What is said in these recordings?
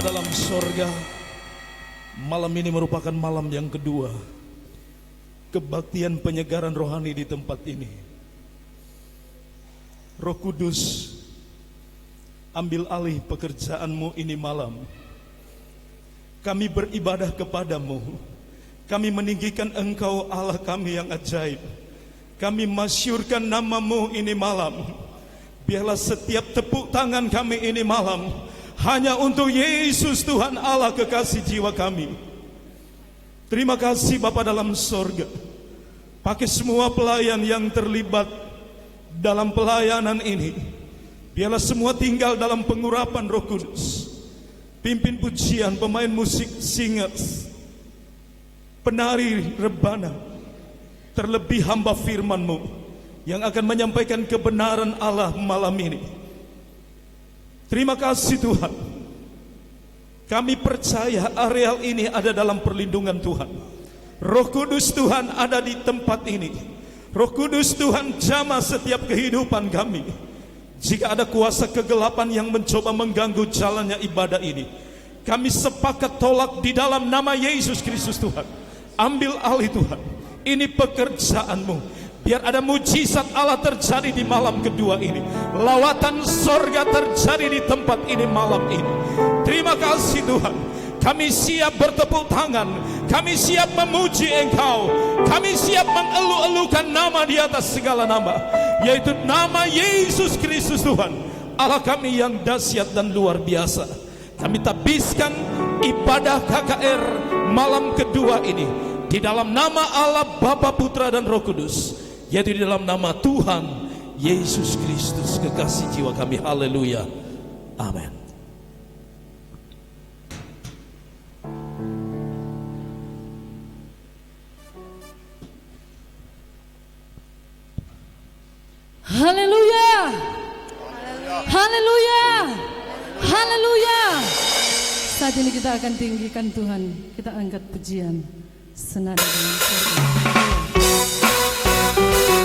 Bapa dalam sorga, malam ini merupakan malam yang kedua kebaktian penyegaran rohani di tempat ini. Roh Kudus, ambil alih pekerjaan-Mu ini malam. Kami beribadah kepadamu. Kami meninggikan Engkau Allah kami yang ajaib. Kami masyurkan nama-Mu ini malam. Biarlah setiap tepuk tangan kami ini malam hanya untuk Yesus Tuhan Allah kekasih jiwa kami. Terima kasih Bapa dalam sorga. Pakai semua pelayan yang terlibat dalam pelayanan ini. Biarlah semua tinggal dalam pengurapan Roh Kudus. Pimpin pujian, pemain musik, singers, penari rebana, terlebih hamba firman-Mu yang akan menyampaikan kebenaran Allah malam ini. Terima kasih Tuhan. Kami percaya areal ini ada dalam perlindungan Tuhan. Roh Kudus Tuhan ada di tempat ini. Roh Kudus Tuhan jamah setiap kehidupan kami. Jika ada kuasa kegelapan yang mencoba mengganggu jalannya ibadah ini, kami sepakat tolak di dalam nama Yesus Kristus Tuhan. Ambil alih Tuhan. Ini pekerjaan-Mu. Biar ada mujizat Allah terjadi di malam kedua ini. Lawatan sorga terjadi di tempat ini malam ini. Terima kasih Tuhan. Kami siap bertepuk tangan. Kami siap memuji Engkau. Kami siap mengeluh-elukan nama di atas segala nama, yaitu nama Yesus Kristus Tuhan, Allah kami yang dahsyat dan luar biasa. Kami tabiskan ibadah KKR malam kedua ini di dalam nama Allah Bapa, Putra dan Roh Kudus, yaitu di dalam nama Tuhan Yesus Kristus kekasih jiwa kami. Haleluya. Amin. Haleluya. Haleluya. Haleluya. Saat ini kita akan tinggikan Tuhan. Kita angkat pujian senada dengan surga. Amen.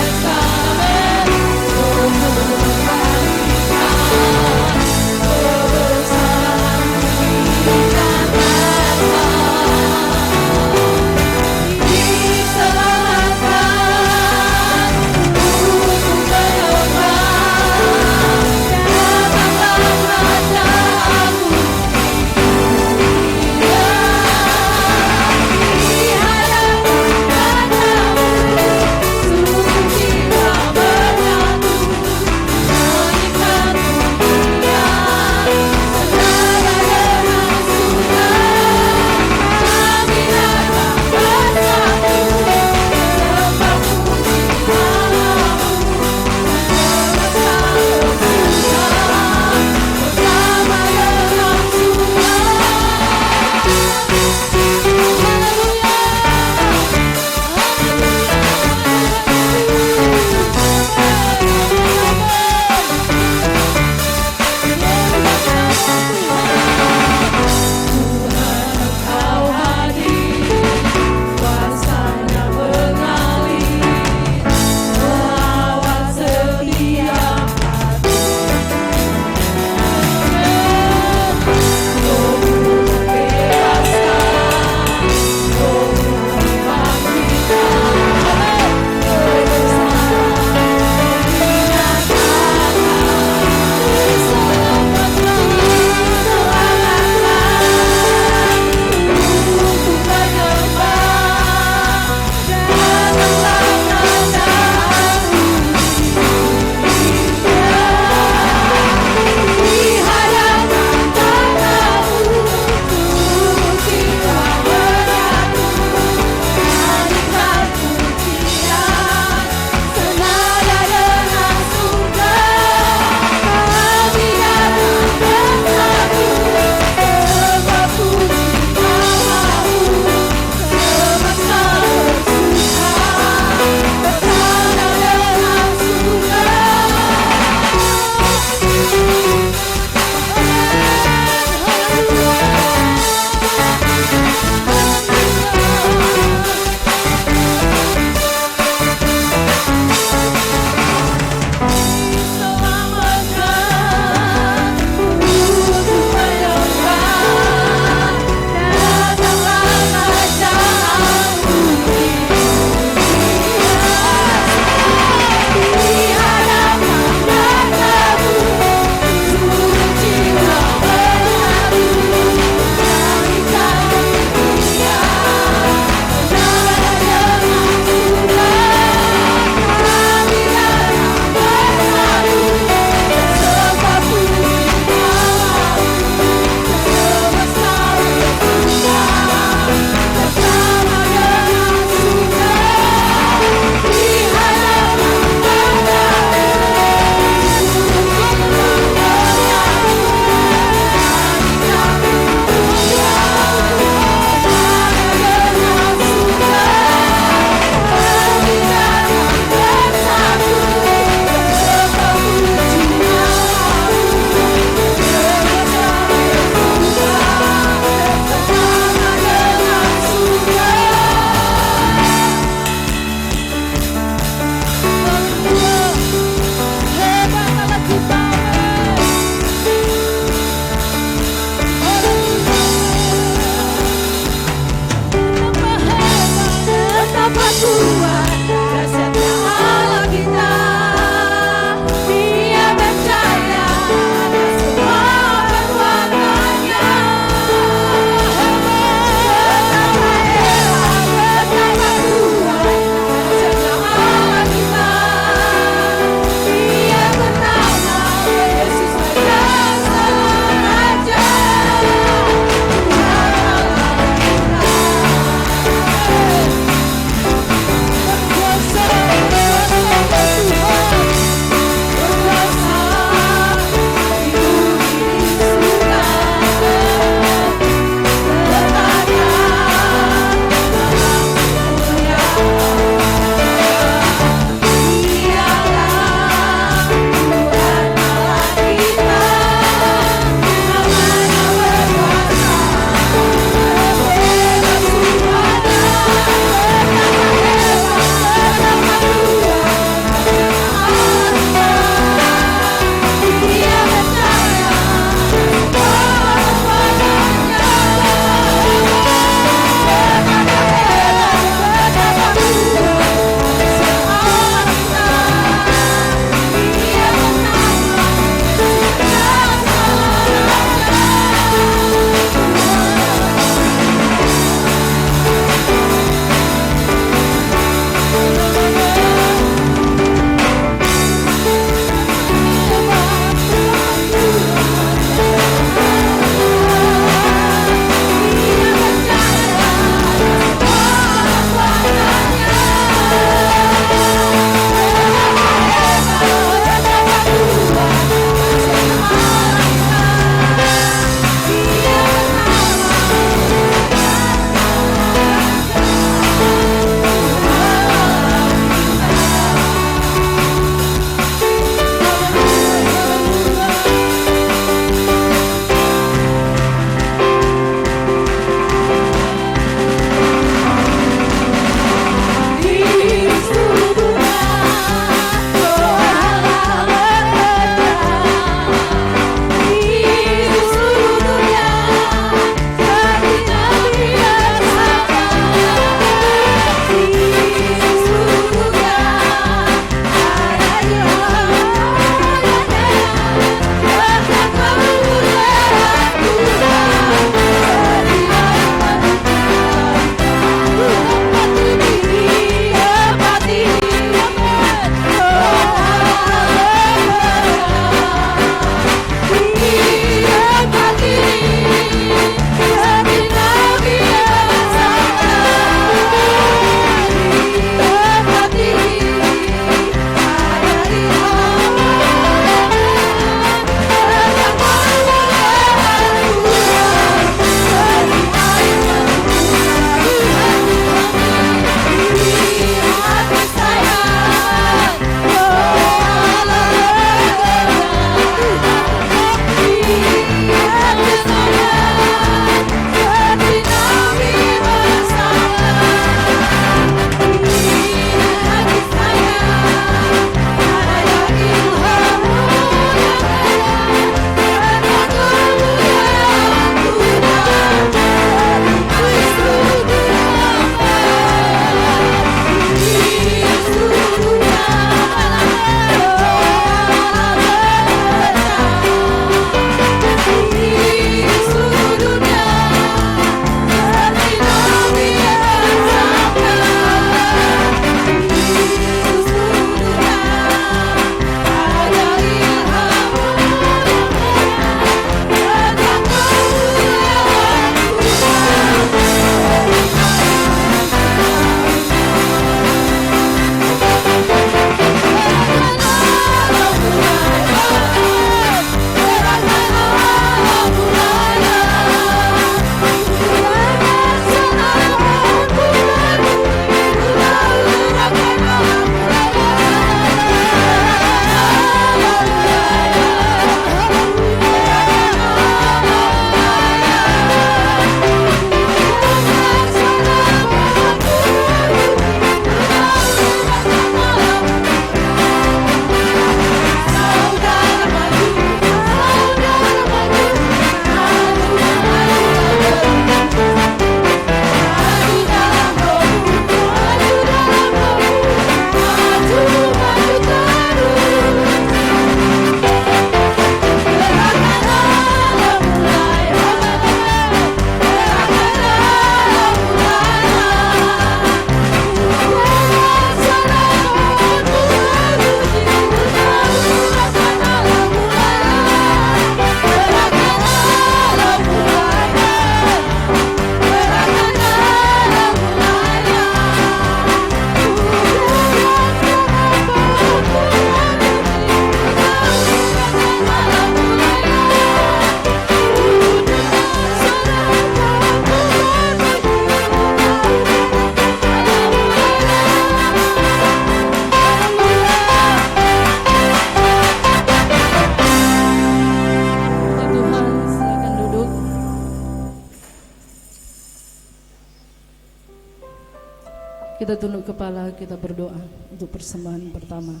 Kita tunduk kepala, kita berdoa untuk persembahan pertama.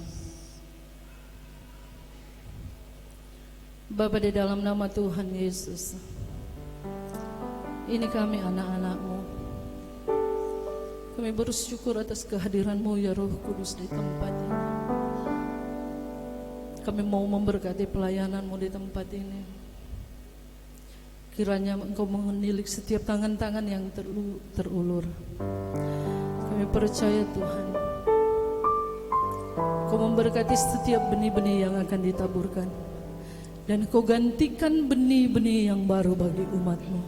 Bapa, di dalam nama Tuhan Yesus, ini kami anak-anak-Mu. Kami bersyukur atas kehadiran-Mu ya Roh Kudus di tempat ini. Kami mau memberkati pelayanan-Mu di tempat ini. Kiranya Engkau menilik setiap tangan-tangan yang terulur. Kami percaya Tuhan, Kau memberkati setiap benih-benih yang akan ditaburkan, dan Kau gantikan benih-benih yang baru bagi umat-Mu.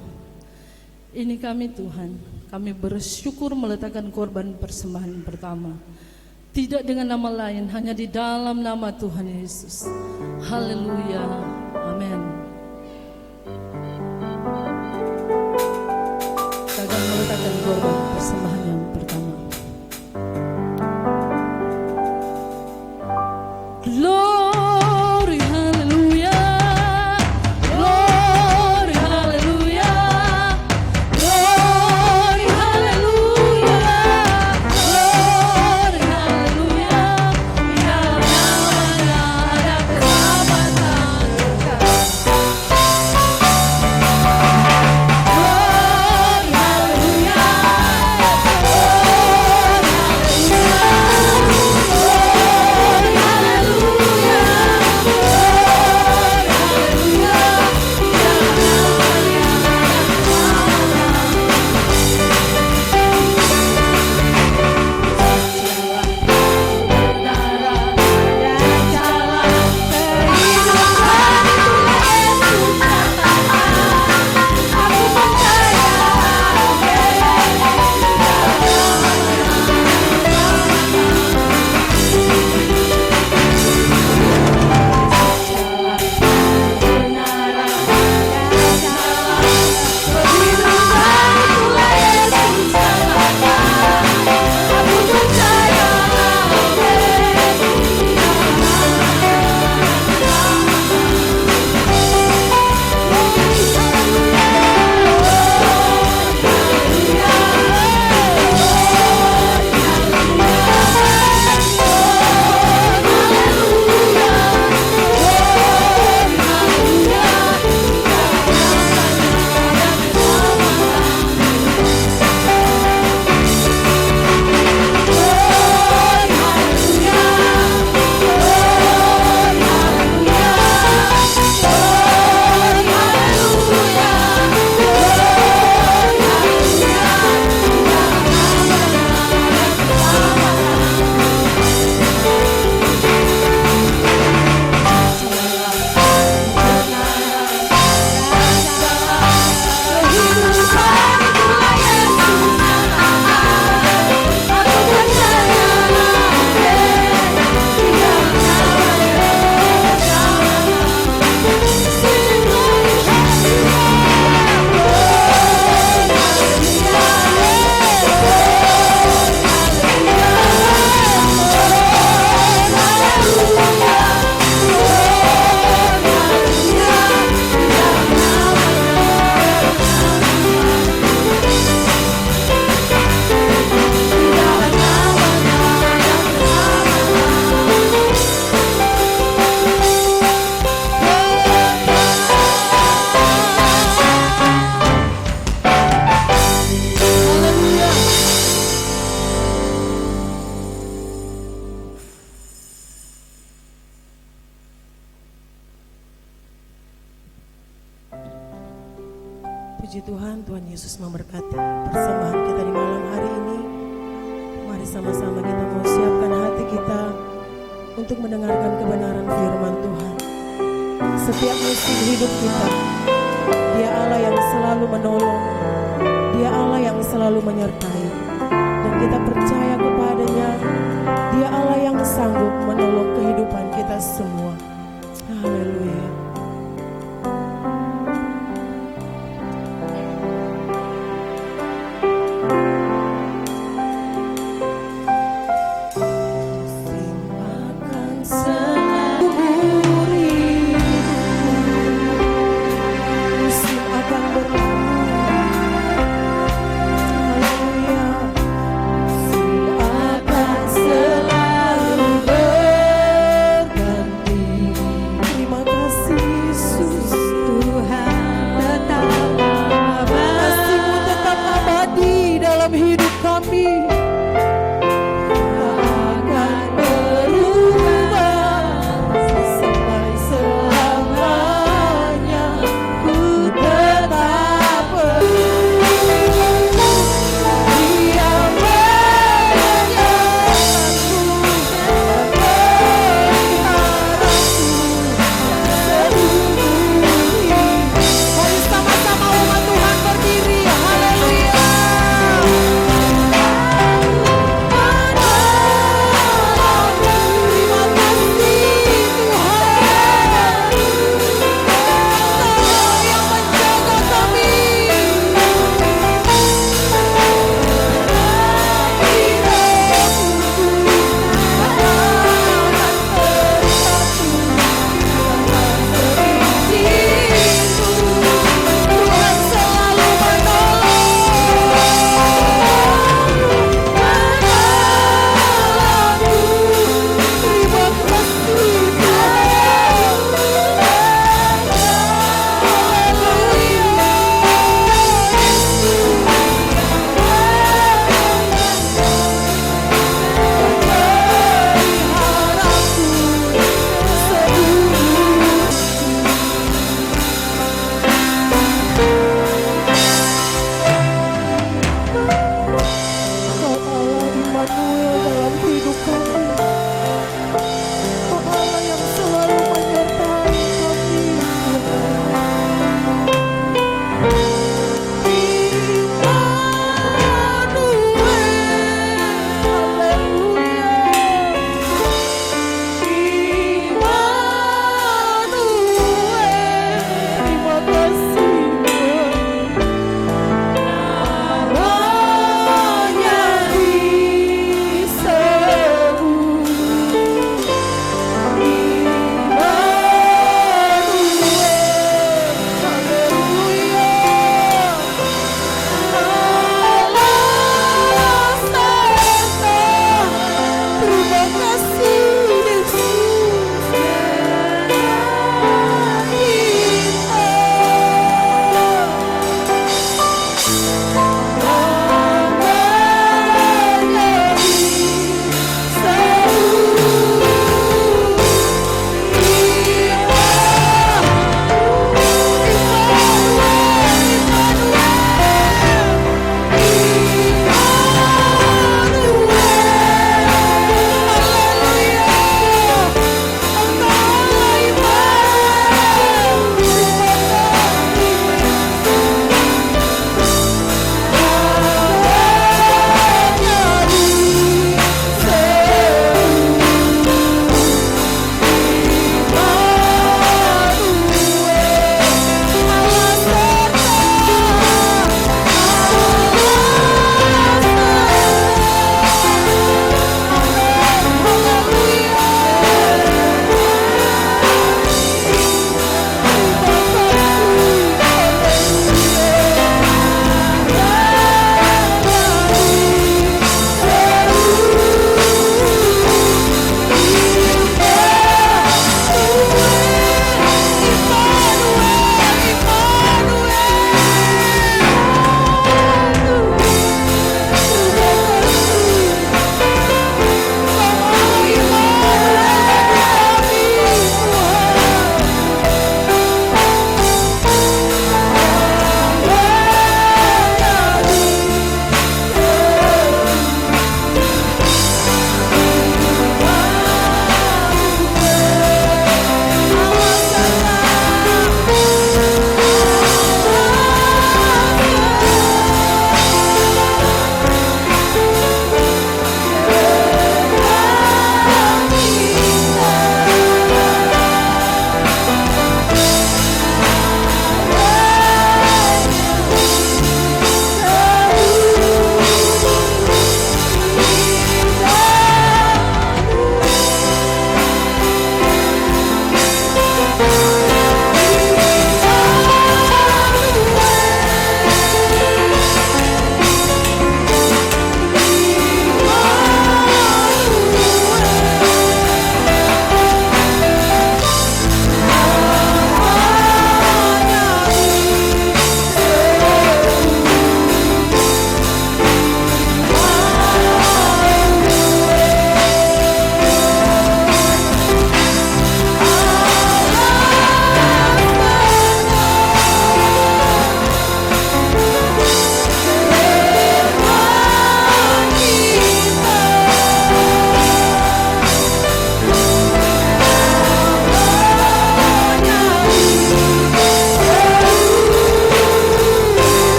Ini kami Tuhan, kami bersyukur meletakkan korban persembahan pertama, tidak dengan nama lain, hanya di dalam nama Tuhan Yesus. Haleluya, amin. Kita akan meletakkan korban persembahan yang pertama. Glory, hallelujah. Glory, hallelujah. Glory, hallelujah. Glory, hallelujah. Biar namanya ada keselamatan. Glory, hallelujah. Puji Tuhan, Tuhan Yesus memberkati persembahan kita di malam hari ini. Mari sama-sama kita mau siapkan hati kita untuk mendengarkan kebenaran firman Tuhan. Setiap musim hidup kita, Dia Allah yang selalu menolong, Dia Allah yang selalu menyertai, dan kita percaya kepadanya. Dia Allah yang sanggup menolong kehidupan kita semua. Haleluya. Hallelujah. kami akan berubah sampai selamanya. Ku tetap Dia menyayangku dan memeliharaku seumur hidup. Mari sama-sama umat Tuhan berdiri, haleluya.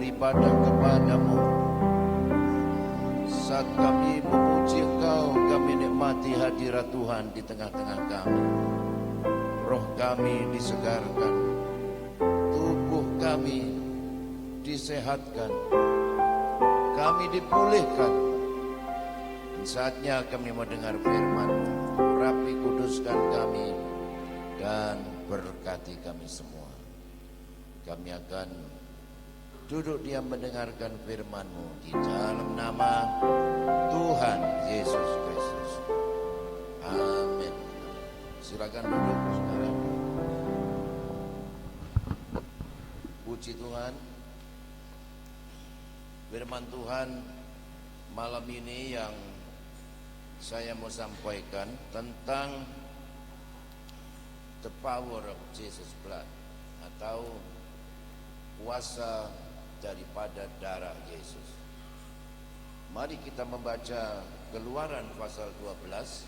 beribadah kepadamu. Saat kami memuji Engkau, kami nikmati hadirat Tuhan di tengah-tengah kami. Roh kami disegarkan, tubuh kami disehatkan, kami dipulihkan. Dan saatnya kami mendengar firman-Mu. Rapi, kuduskan kami dan berkati kami semua. Kami akan duduk diam mendengarkan firman-Mu di dalam nama Tuhan Yesus Kristus. Amin. Silakan duduk, saudara. Puji Tuhan. Firman Tuhan malam ini yang saya mau sampaikan tentang the power of Jesus blood, atau kuasa daripada darah Yesus. Mari kita membaca Keluaran pasal 12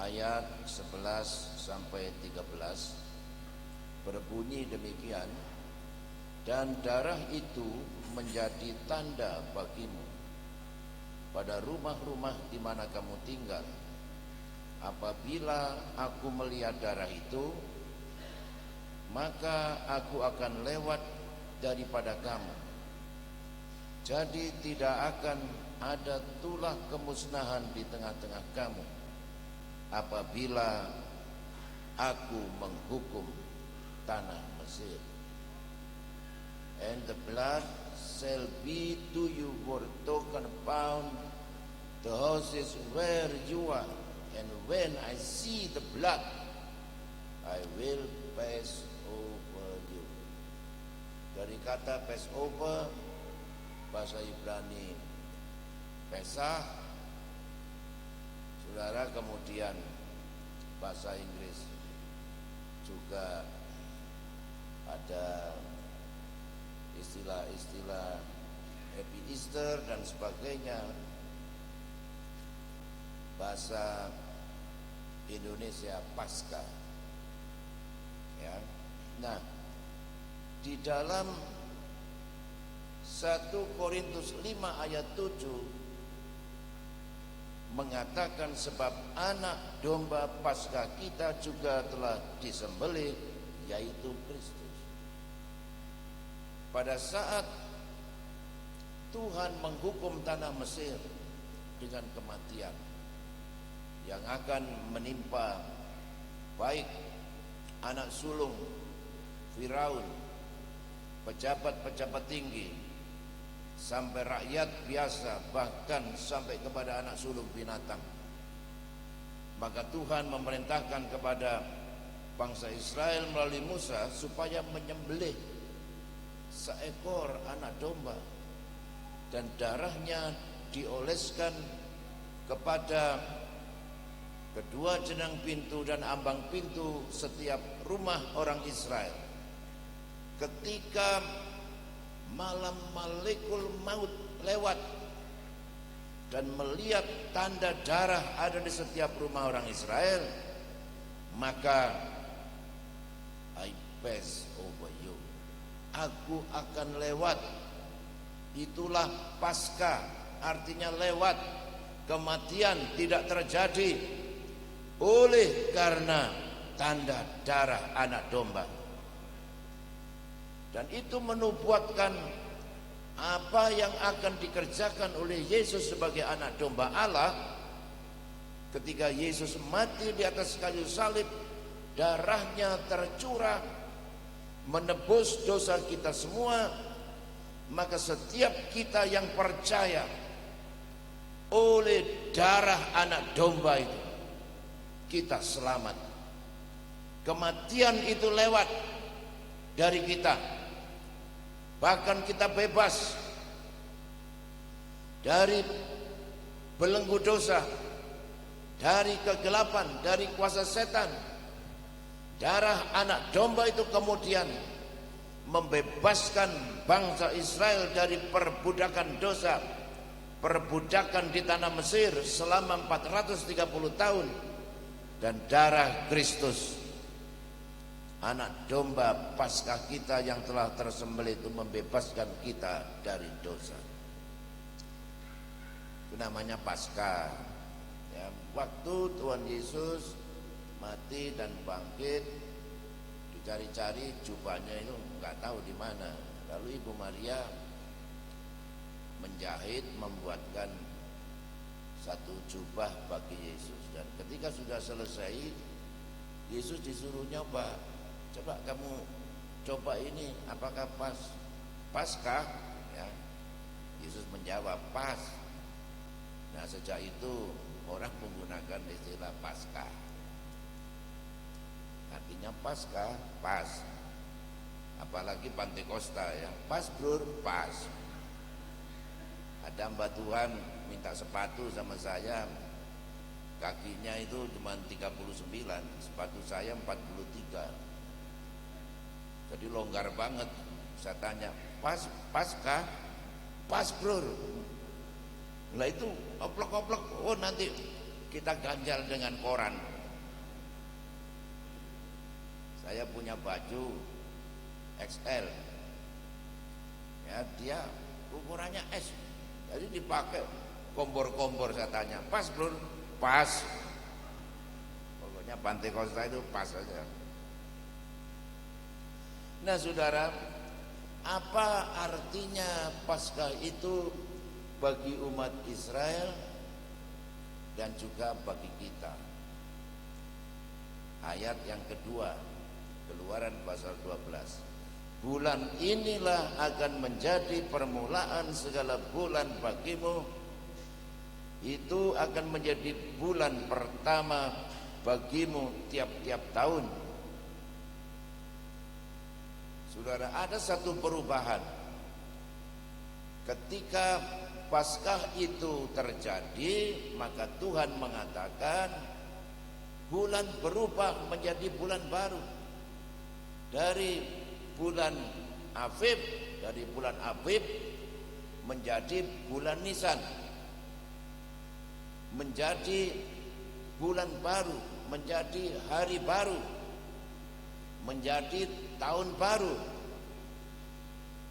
ayat 11 sampai 13. Berbunyi demikian, dan darah itu menjadi tanda bagimu pada rumah-rumah di mana kamu tinggal. Apabila aku melihat darah itu, maka aku akan lewat daripada kamu. Jadi tidak akan ada tulah kemusnahan di tengah-tengah kamu apabila aku menghukum tanah Mesir. And the blood shall be to you for token upon the houses where you are. And when I see the blood, I will pass over you. Dari kata pass over, bahasa Ibrani Pesah, saudara, kemudian bahasa Inggris juga ada istilah-istilah Happy Easter dan sebagainya. Bahasa Indonesia Paskah. Ya. Nah, di dalam 1 Korintus 5 ayat 7 mengatakan, sebab anak domba Paskah kita juga telah disembelih, yaitu Kristus. Pada saat Tuhan menghukum tanah Mesir dengan kematian yang akan menimpa baik anak sulung Firaun, pejabat-pejabat tinggi, sampai rakyat biasa, bahkan sampai kepada anak sulung binatang. Maka Tuhan memerintahkan kepada bangsa Israel melalui Musa supaya menyembelih seekor anak domba, dan darahnya dioleskan kepada kedua jenang pintu dan ambang pintu setiap rumah orang Israel. Ketika malam Malekul Maut lewat dan melihat tanda darah ada di setiap rumah orang Israel, maka I pass over you. Aku akan lewat. Itulah Paskah, artinya lewat. Kematian tidak terjadi oleh karena tanda darah anak domba. Dan itu menubuatkan apa yang akan dikerjakan oleh Yesus sebagai anak domba Allah. Ketika Yesus mati di atas kayu salib, darahnya tercurah menebus dosa kita semua. Maka setiap kita yang percaya oleh darah anak domba itu, kita selamat. Kematian itu lewat dari kita, bahkan kita bebas dari belenggu dosa, dari kegelapan, dari kuasa setan. Darah anak domba itu kemudian membebaskan bangsa Israel dari perbudakan dosa, perbudakan di tanah Mesir selama 430 tahun. Dan darah Kristus anak domba Paskah kita yang telah tersembelih itu membebaskan kita dari dosa. Itu namanya Paskah. Ya, waktu Tuhan Yesus mati dan bangkit, dicari-cari jubahnya itu nggak tahu di mana. Lalu Ibu Maria menjahit, membuatkan satu jubah bagi Yesus. Dan ketika sudah selesai, Yesus disuruh nyoba. Coba kamu coba ini, apakah Paskah? Ya. Yesus menjawab, pas. Nah, sejak itu orang menggunakan istilah Paskah. Artinya Paskah, pas. Apalagi Pantekosta ya, pas bro, pas. Ada mbak Tuhan minta sepatu sama saya, kakinya itu cuma 39, sepatu saya 43. Jadi longgar banget. Saya tanya, Paskah? Pas bro. Lah itu oplok-oplok, oh nanti kita ganjal dengan koran. Saya punya baju XL, ya dia ukurannya S, jadi dipakai kompor-kompor. Saya tanya, pas bro? Pas. Pokoknya Pantekosta itu pas saja. Nah saudara, apa artinya Paskah itu bagi umat Israel dan juga bagi kita? Ayat yang kedua, Keluaran pasal 12. Bulan inilah akan menjadi permulaan segala bulan bagimu. Itu akan menjadi bulan pertama bagimu tiap-tiap tahun. Saudara, ada satu perubahan. Ketika Paskah itu terjadi, maka Tuhan mengatakan bulan berubah menjadi bulan baru. Dari bulan Abib, menjadi bulan Nisan, menjadi bulan baru, menjadi hari baru, menjadi tahun baru.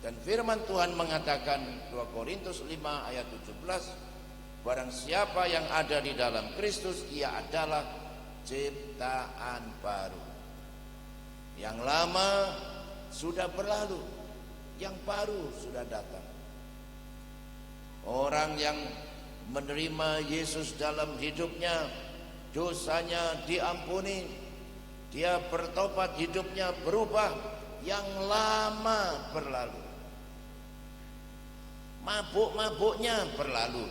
Dan firman Tuhan mengatakan 2 Korintus 5 ayat 17, barang siapa yang ada di dalam Kristus, ia adalah ciptaan baru. Yang lama sudah berlalu, yang baru sudah datang. Orang yang menerima Yesus dalam hidupnya, dosanya diampuni, dia bertobat, hidupnya berubah, yang lama berlalu. Mabuk-mabuknya berlalu,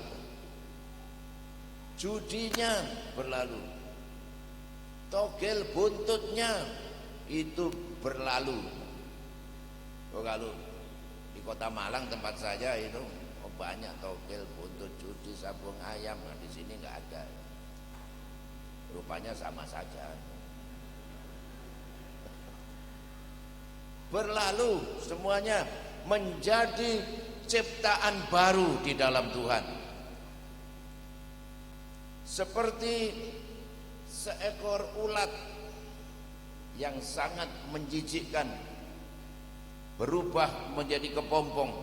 judinya berlalu, togel buntutnya itu berlalu. Oh, kalau di kota Malang tempat saya itu banyak togel buntut, judi, sabung ayam. Nah, di sini nggak ada. Rupanya sama saja. Berlalu semuanya, menjadi ciptaan baru di dalam Tuhan. Seperti seekor ulat yang sangat menjijikkan berubah menjadi kepompong,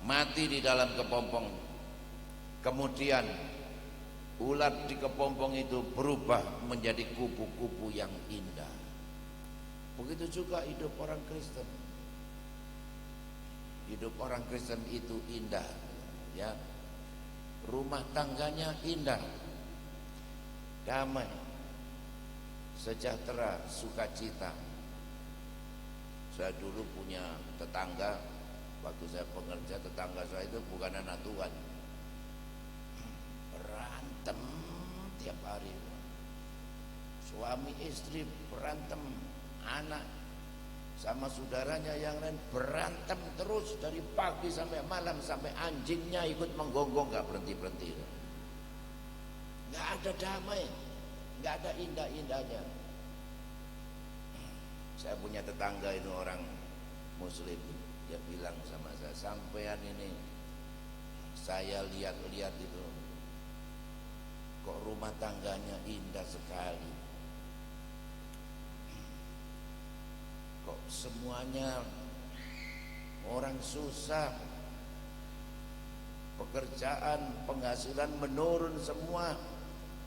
mati di dalam kepompong. Kemudian ulat di kepompong itu berubah menjadi kupu-kupu yang indah. Begitu juga hidup orang Kristen. Hidup orang Kristen itu indah, ya. Rumah tangganya indah, damai, sejahtera, sukacita. Saya dulu punya tetangga, waktu saya pengerja, tetangga saya itu bukan anak Tuhan, berantem tiap hari, suami istri berantem, anak sama saudaranya yang lain berantem terus dari pagi sampai malam, sampai anjingnya ikut menggonggong, nggak berhenti-berhenti. Nggak ada damai, nggak ada indah-indahnya. Saya punya tetangga itu orang Muslim, dia bilang sama saya, sampean ini saya lihat-lihat itu kok rumah tangganya indah sekali. kok semuanya orang susah, pekerjaan, penghasilan menurun semua.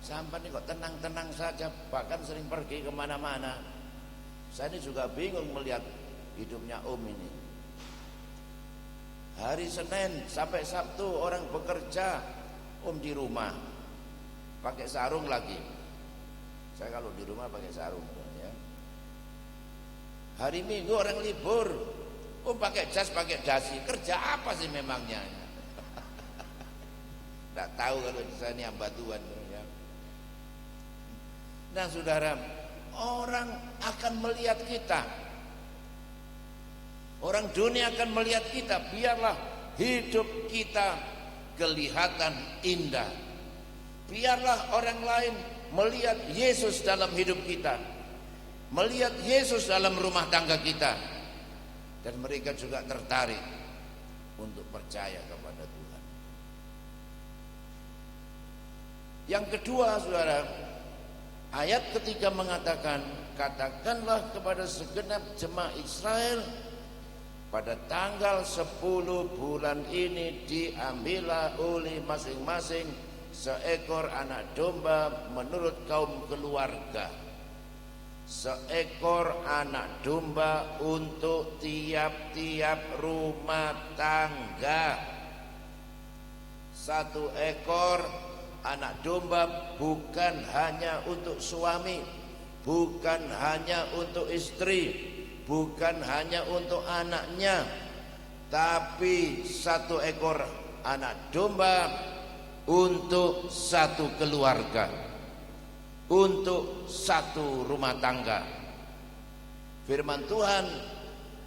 Sampai ini kok tenang-tenang saja, bahkan sering pergi kemana-mana. Saya ini juga bingung melihat hidupnya Om ini. Hari Senin sampai Sabtu orang bekerja, Om di rumah pakai sarung lagi. Saya kalau di rumah pakai sarung ya. Hari Minggu orang libur, Om pakai jas, pakai dasi. Kerja apa sih memangnya? Tidak tahu kalau saya ini hamba Tuhan ya. Nah saudara, orang akan melihat kita, orang dunia akan melihat kita. Biarlah hidup kita kelihatan indah. Biarlah orang lain melihat Yesus dalam hidup kita, melihat Yesus dalam rumah tangga kita, dan mereka juga tertarik untuk percaya kepada Tuhan. Yang kedua saudara, ayat ketiga mengatakan, katakanlah kepada segenap jemaah Israel, pada tanggal 10 bulan ini diambillah oleh masing-masing seekor anak domba menurut kaum keluarga. Seekor anak domba untuk tiap-tiap rumah tangga. Satu ekor anak domba bukan hanya untuk suami, bukan hanya untuk istri, bukan hanya untuk anaknya, tapi satu ekor anak domba untuk satu keluarga, untuk satu rumah tangga. Firman Tuhan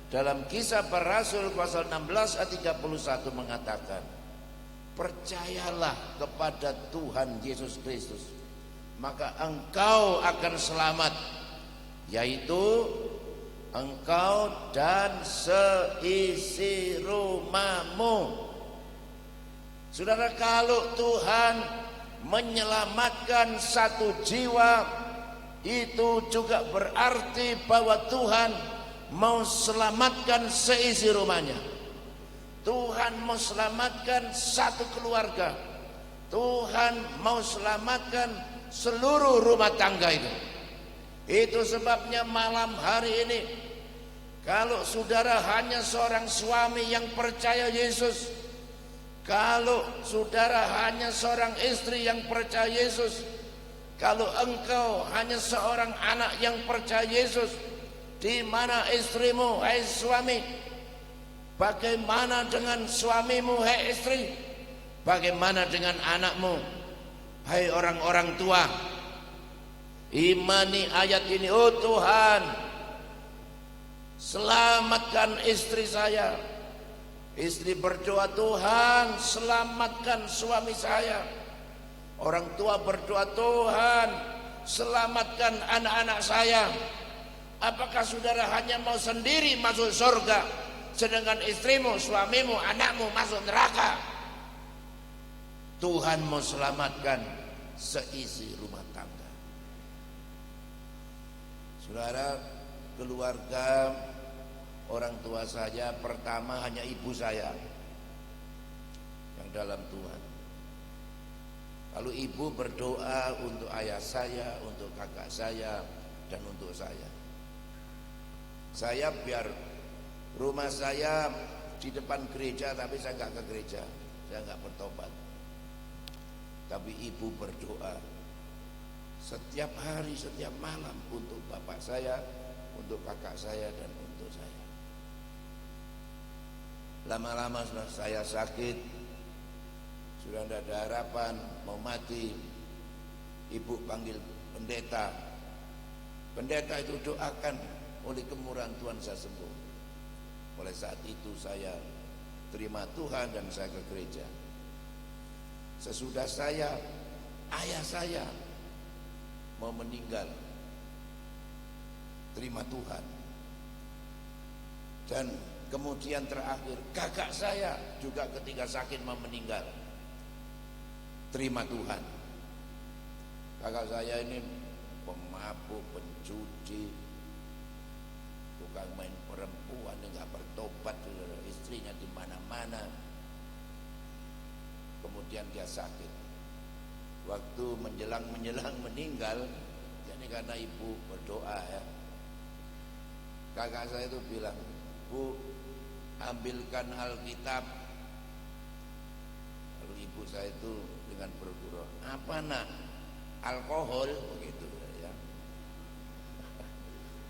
dalam Kisah Para Rasul pasal 16 ayat 31 mengatakan, percayalah kepada Tuhan Yesus Kristus, maka engkau akan selamat, yaitu engkau dan seisi rumahmu. Saudara, kalau Tuhan menyelamatkan satu jiwa, itu juga berarti bahwa Tuhan mau selamatkan seisi rumahnya. Tuhan mau selamatkan satu keluarga. Tuhan mau selamatkan seluruh rumah tangga itu. Itu sebabnya malam hari ini, kalau saudara hanya seorang suami yang percaya Yesus, kalau saudara hanya seorang istri yang percaya Yesus, kalau engkau hanya seorang anak yang percaya Yesus, di mana istrimu, hai suami? Bagaimana dengan suamimu, hai istri? Bagaimana dengan anakmu, hai orang-orang tua? Imani ayat ini. Oh Tuhan, selamatkan istri saya. Istri berdoa, Tuhan selamatkan suami saya. Orang tua berdoa, Tuhan selamatkan anak-anak saya. Apakah saudara hanya mau sendiri masuk surga, sedangkan istrimu, suamimu, anakmu masuk neraka? Tuhan mau selamatkan seisi rumah tangga. Saudara, keluarga orang tua saya pertama hanya ibu saya yang dalam Tuhan. Lalu ibu berdoa untuk ayah saya, untuk kakak saya, dan untuk saya. Saya biar rumah saya di depan gereja, tapi saya nggak ke gereja, saya nggak bertobat. Tapi ibu berdoa setiap hari, setiap malam untuk bapak saya, untuk kakak saya, dan untuk saya. Lama-lama saya sakit, sudah tidak ada harapan, mau mati. Ibu panggil pendeta. Pendeta itu doakan, oleh kemurahan Tuhan saya sembuh. Oleh saat itu saya terima Tuhan dan saya ke gereja. Sesudah saya, ayah saya mau meninggal, terima Tuhan. Dan kemudian terakhir kakak saya juga ketika sakit mau meninggal, terima Tuhan. Kakak saya ini pemabuk, penjudi, tukang main perempuan nggak bertobat, istrinya di mana-mana. Kemudian dia sakit. Waktu menjelang meninggal, ini karena ibu berdoa ya. Kakak saya itu bilang, Bu, ambilkan Alkitab. Lalu ibu saya itu dengan bergurau, apa nak? Alkohol begitu ya.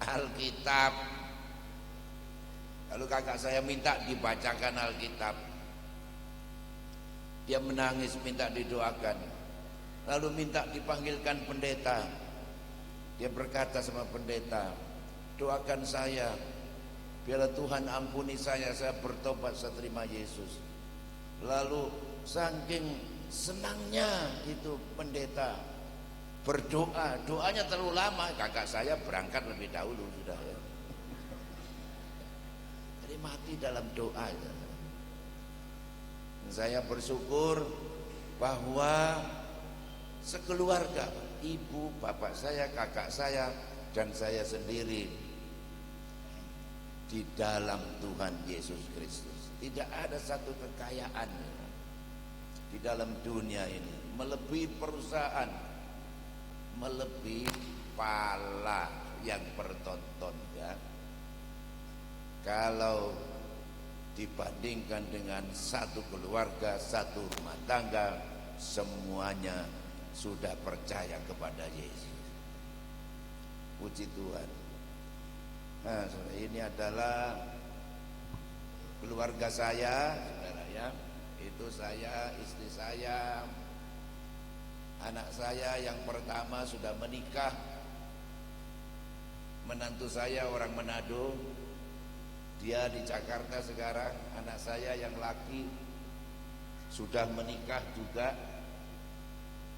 Alkitab. Lalu kakak saya minta dibacakan Alkitab. Dia menangis minta didoakan. Lalu minta dipanggilkan pendeta. Dia berkata sama pendeta, doakan saya, biarlah Tuhan ampuni saya bertobat, saya terima Yesus. Lalu saking senangnya itu pendeta berdoa, doanya terlalu lama, kakak saya berangkat lebih dahulu sudah ya. Jadi mati dalam doa ya. Saya bersyukur bahwa sekeluarga, ibu, bapak saya, kakak saya, dan saya sendiri di dalam Tuhan Yesus Kristus. Tidak ada satu kekayaan di dalam dunia ini melebihi perusahaan, melebihi pala yang bertonton ya. Kalau dibandingkan dengan satu keluarga, satu rumah tangga, semuanya sudah percaya kepada Yesus. Puji Tuhan. Nah, ini adalah keluarga saya, saudara ya. Itu saya, istri saya, anak saya yang pertama sudah menikah. Menantu saya orang Manado, dia di Jakarta sekarang. Anak saya yang laki sudah menikah juga.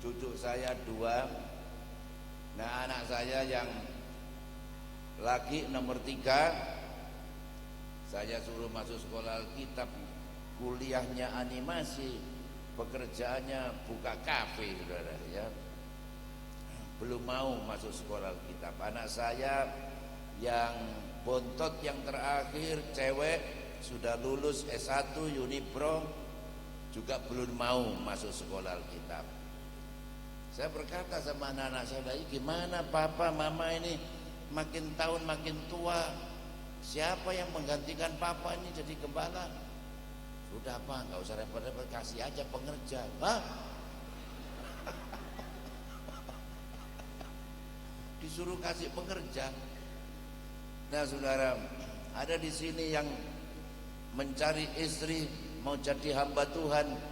Cucu saya 2. Nah, anak saya yang laki nomor 3, saya suruh masuk sekolah Alkitab, kuliahnya animasi, pekerjaannya buka kafe, saudara ya. Belum mau masuk sekolah Alkitab. Anak saya yang bontot yang terakhir, cewek, sudah lulus S1 Unipro, juga belum mau masuk sekolah Alkitab. Saya berkata sama anak-anak saya, gimana papa mama ini makin tahun makin tua, siapa yang menggantikan papa ini jadi gembala? Sudah pak, nggak usah repot-repot, kasih aja pengerja. Hah? Disuruh kasih pengerja. Nah saudara, ada di sini yang mencari istri, mau jadi hamba Tuhan.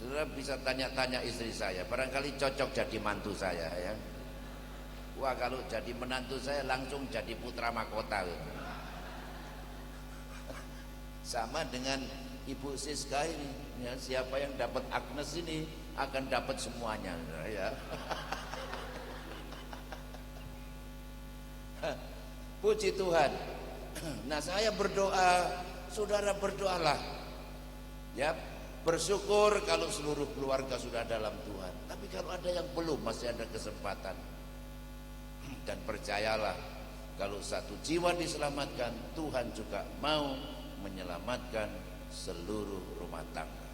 Saudara bisa tanya-tanya istri saya, barangkali cocok jadi mantu saya ya. Wah, kalau jadi menantu saya langsung jadi putra mahkota. Sama dengan Ibu Siska ini ya, siapa yang dapat Agnes ini akan dapat semuanya ya. Puji Tuhan. Nah, saya berdoa, saudara berdoalah ya. Bersyukur kalau seluruh keluarga sudah dalam Tuhan. Tapi kalau ada yang belum, masih ada kesempatan. Dan percayalah, kalau satu jiwa diselamatkan, Tuhan juga mau menyelamatkan seluruh rumah tangga,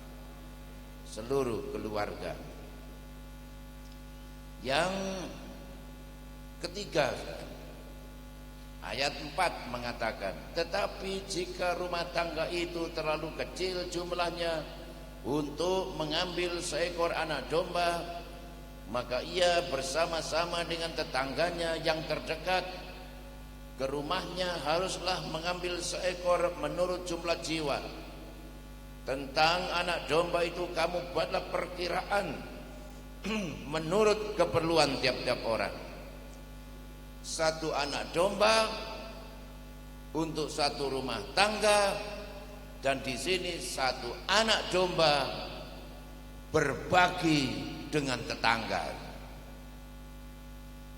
seluruh keluarga. Yang ketiga, ayat 4 mengatakan, tetapi jika rumah tangga itu terlalu kecil jumlahnya untuk mengambil seekor anak domba, maka ia bersama-sama dengan tetangganya yang terdekat ke rumahnya haruslah mengambil seekor menurut jumlah jiwa. Tentang anak domba itu kamu buatlah perkiraan menurut keperluan tiap-tiap orang. 1 anak domba untuk 1 rumah tangga. Dan di sini 1 anak domba berbagi dengan tetangga.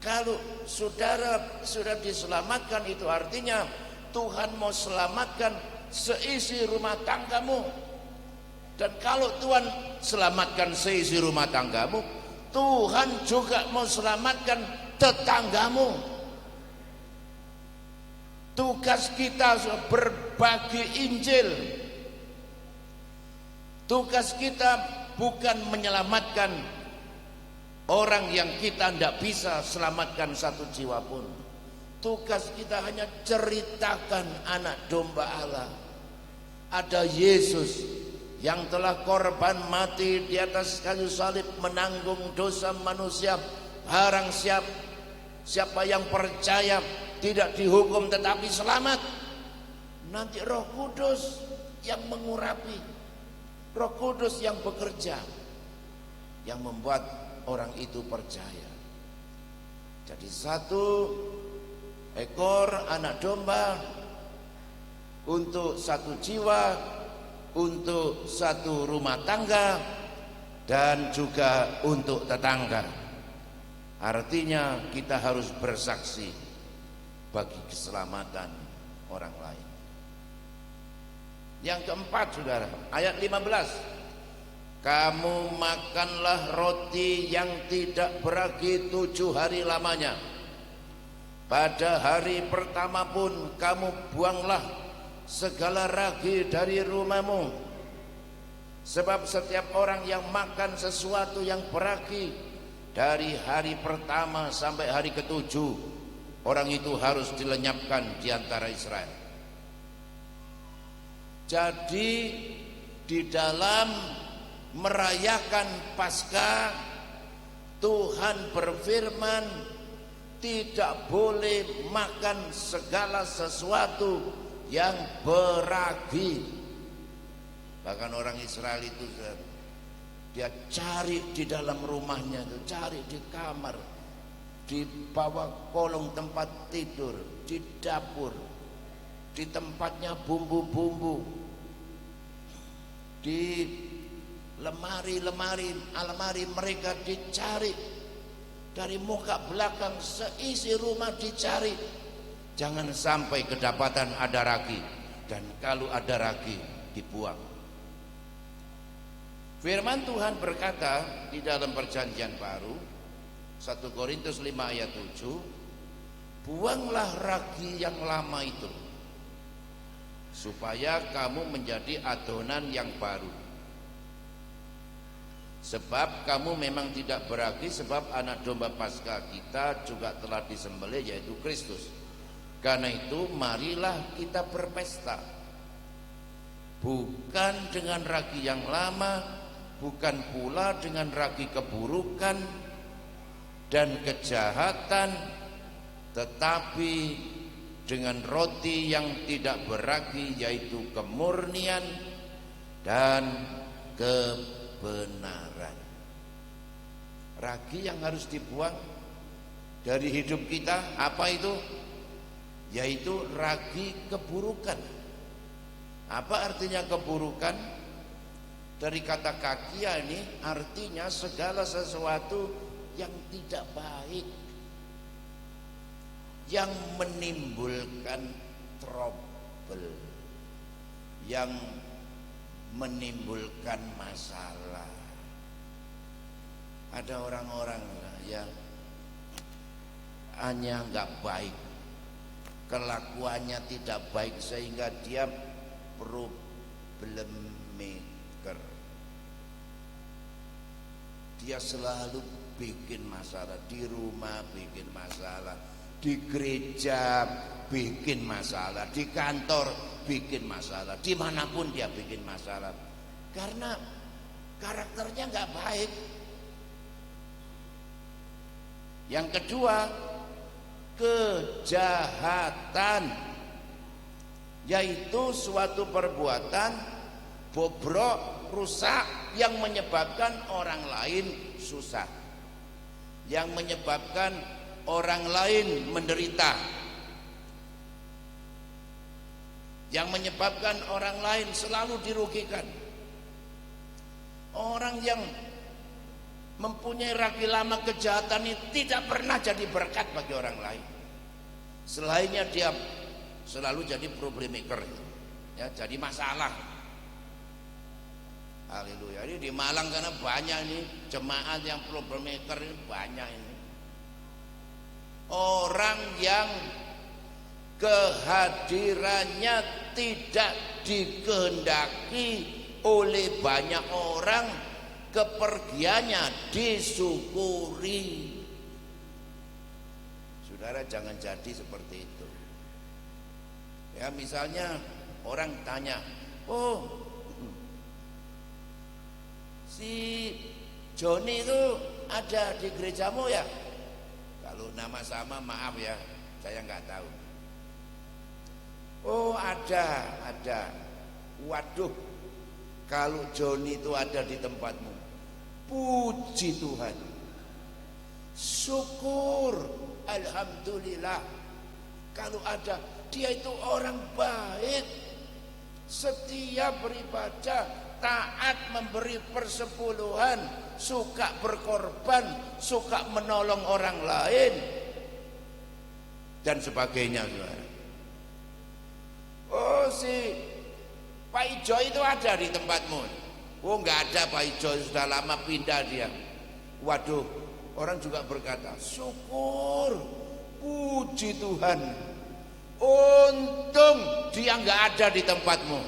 Kalau saudara sudah diselamatkan, itu artinya Tuhan mau selamatkan seisi rumah tanggamu. Dan kalau Tuhan selamatkan seisi rumah tanggamu, Tuhan juga mau selamatkan tetanggamu. Tugas kita berbagi Injil. Tugas kita bukan menyelamatkan orang yang kita tidak bisa selamatkan satu jiwa pun. Tugas kita hanya ceritakan anak domba Allah. Ada Yesus yang telah korban mati di atas kayu salib menanggung dosa manusia. Barang siapa yang percaya tidak dihukum tetapi selamat. Nanti Roh Kudus yang mengurapi, Roh Kudus yang bekerja, yang membuat orang itu percaya. Jadi satu ekor anak domba untuk satu jiwa, untuk satu rumah tangga, dan juga untuk tetangga. Artinya kita harus bersaksi bagi keselamatan orang lain. Yang keempat, saudara, ayat 15. Kamu makanlah roti yang tidak beragi 7 hari lamanya. Pada hari pertama pun kamu buanglah segala ragi dari rumahmu. Sebab setiap orang yang makan sesuatu yang beragi dari hari pertama sampai hari ke-7, orang itu harus dilenyapkan di antara Israel. Jadi di dalam merayakan Paskah, Tuhan berfirman tidak boleh makan segala sesuatu yang beragi. Bahkan orang Israel itu dia cari di dalam rumahnya, cari di kamar, di bawah kolong tempat tidur, di dapur, di tempatnya bumbu-bumbu, di almari mereka dicari, dari muka belakang seisi rumah dicari. Jangan sampai kedapatan ada ragi, dan kalau ada ragi dibuang. Firman Tuhan berkata di dalam perjanjian baru 1 Korintus 5 ayat 7, buanglah ragi yang lama itu supaya kamu menjadi adonan yang baru. Sebab kamu memang tidak beragi, sebab anak domba Paskah kita juga telah disembelih, yaitu Kristus. Karena itu marilah kita berpesta, bukan dengan ragi yang lama, bukan pula dengan ragi keburukan dan kejahatan, tetapi dengan roti yang tidak beragi, yaitu kemurnian dan kebenaran. Ragi yang harus dibuang dari hidup kita apa itu? Yaitu ragi keburukan. Apa artinya keburukan? Dari kata kakia ini artinya segala sesuatu yang tidak baik, yang menimbulkan trouble, yang menimbulkan masalah. Ada orang-orang yang hanya nggak baik, kelakuannya tidak baik sehingga dia problem maker. Dia selalu bikin masalah, di rumah bikin masalah, di gereja bikin masalah, di kantor bikin masalah, dimanapun dia bikin masalah, karena karakternya nggak baik. Yang kedua, kejahatan, yaitu suatu perbuatan bobrok, rusak, yang menyebabkan orang lain susah, yang menyebabkan orang lain menderita, yang menyebabkan orang lain selalu dirugikan. Orang yang mempunyai ragi lama kejahatan ini tidak pernah jadi berkat bagi orang lain. Selainnya dia selalu jadi problem maker, ya, jadi masalah. Haleluya. Ini di Malang karena banyak nih jemaat yang problem maker ini, banyak ini. Orang yang kehadirannya tidak dikehendaki oleh banyak orang, kepergiannya disyukuri. Saudara, jangan jadi seperti itu. Ya, misalnya orang tanya, oh si Joni itu ada di gerejamu ya? Kalau nama sama maaf ya, saya nggak tahu. Oh ada. Waduh, kalau Joni itu ada di tempatmu, puji Tuhan, syukur, alhamdulillah. Kalau ada, dia itu orang baik, setia beribadah, taat memberi persepuluhan, suka berkorban, suka menolong orang lain, dan sebagainya. Oh si Pak Ijo itu ada di tempatmu? Oh nggak ada, Pak Ijo sudah lama pindah dia. Waduh, orang juga berkata syukur, puji Tuhan, untung dia nggak ada di tempatmu.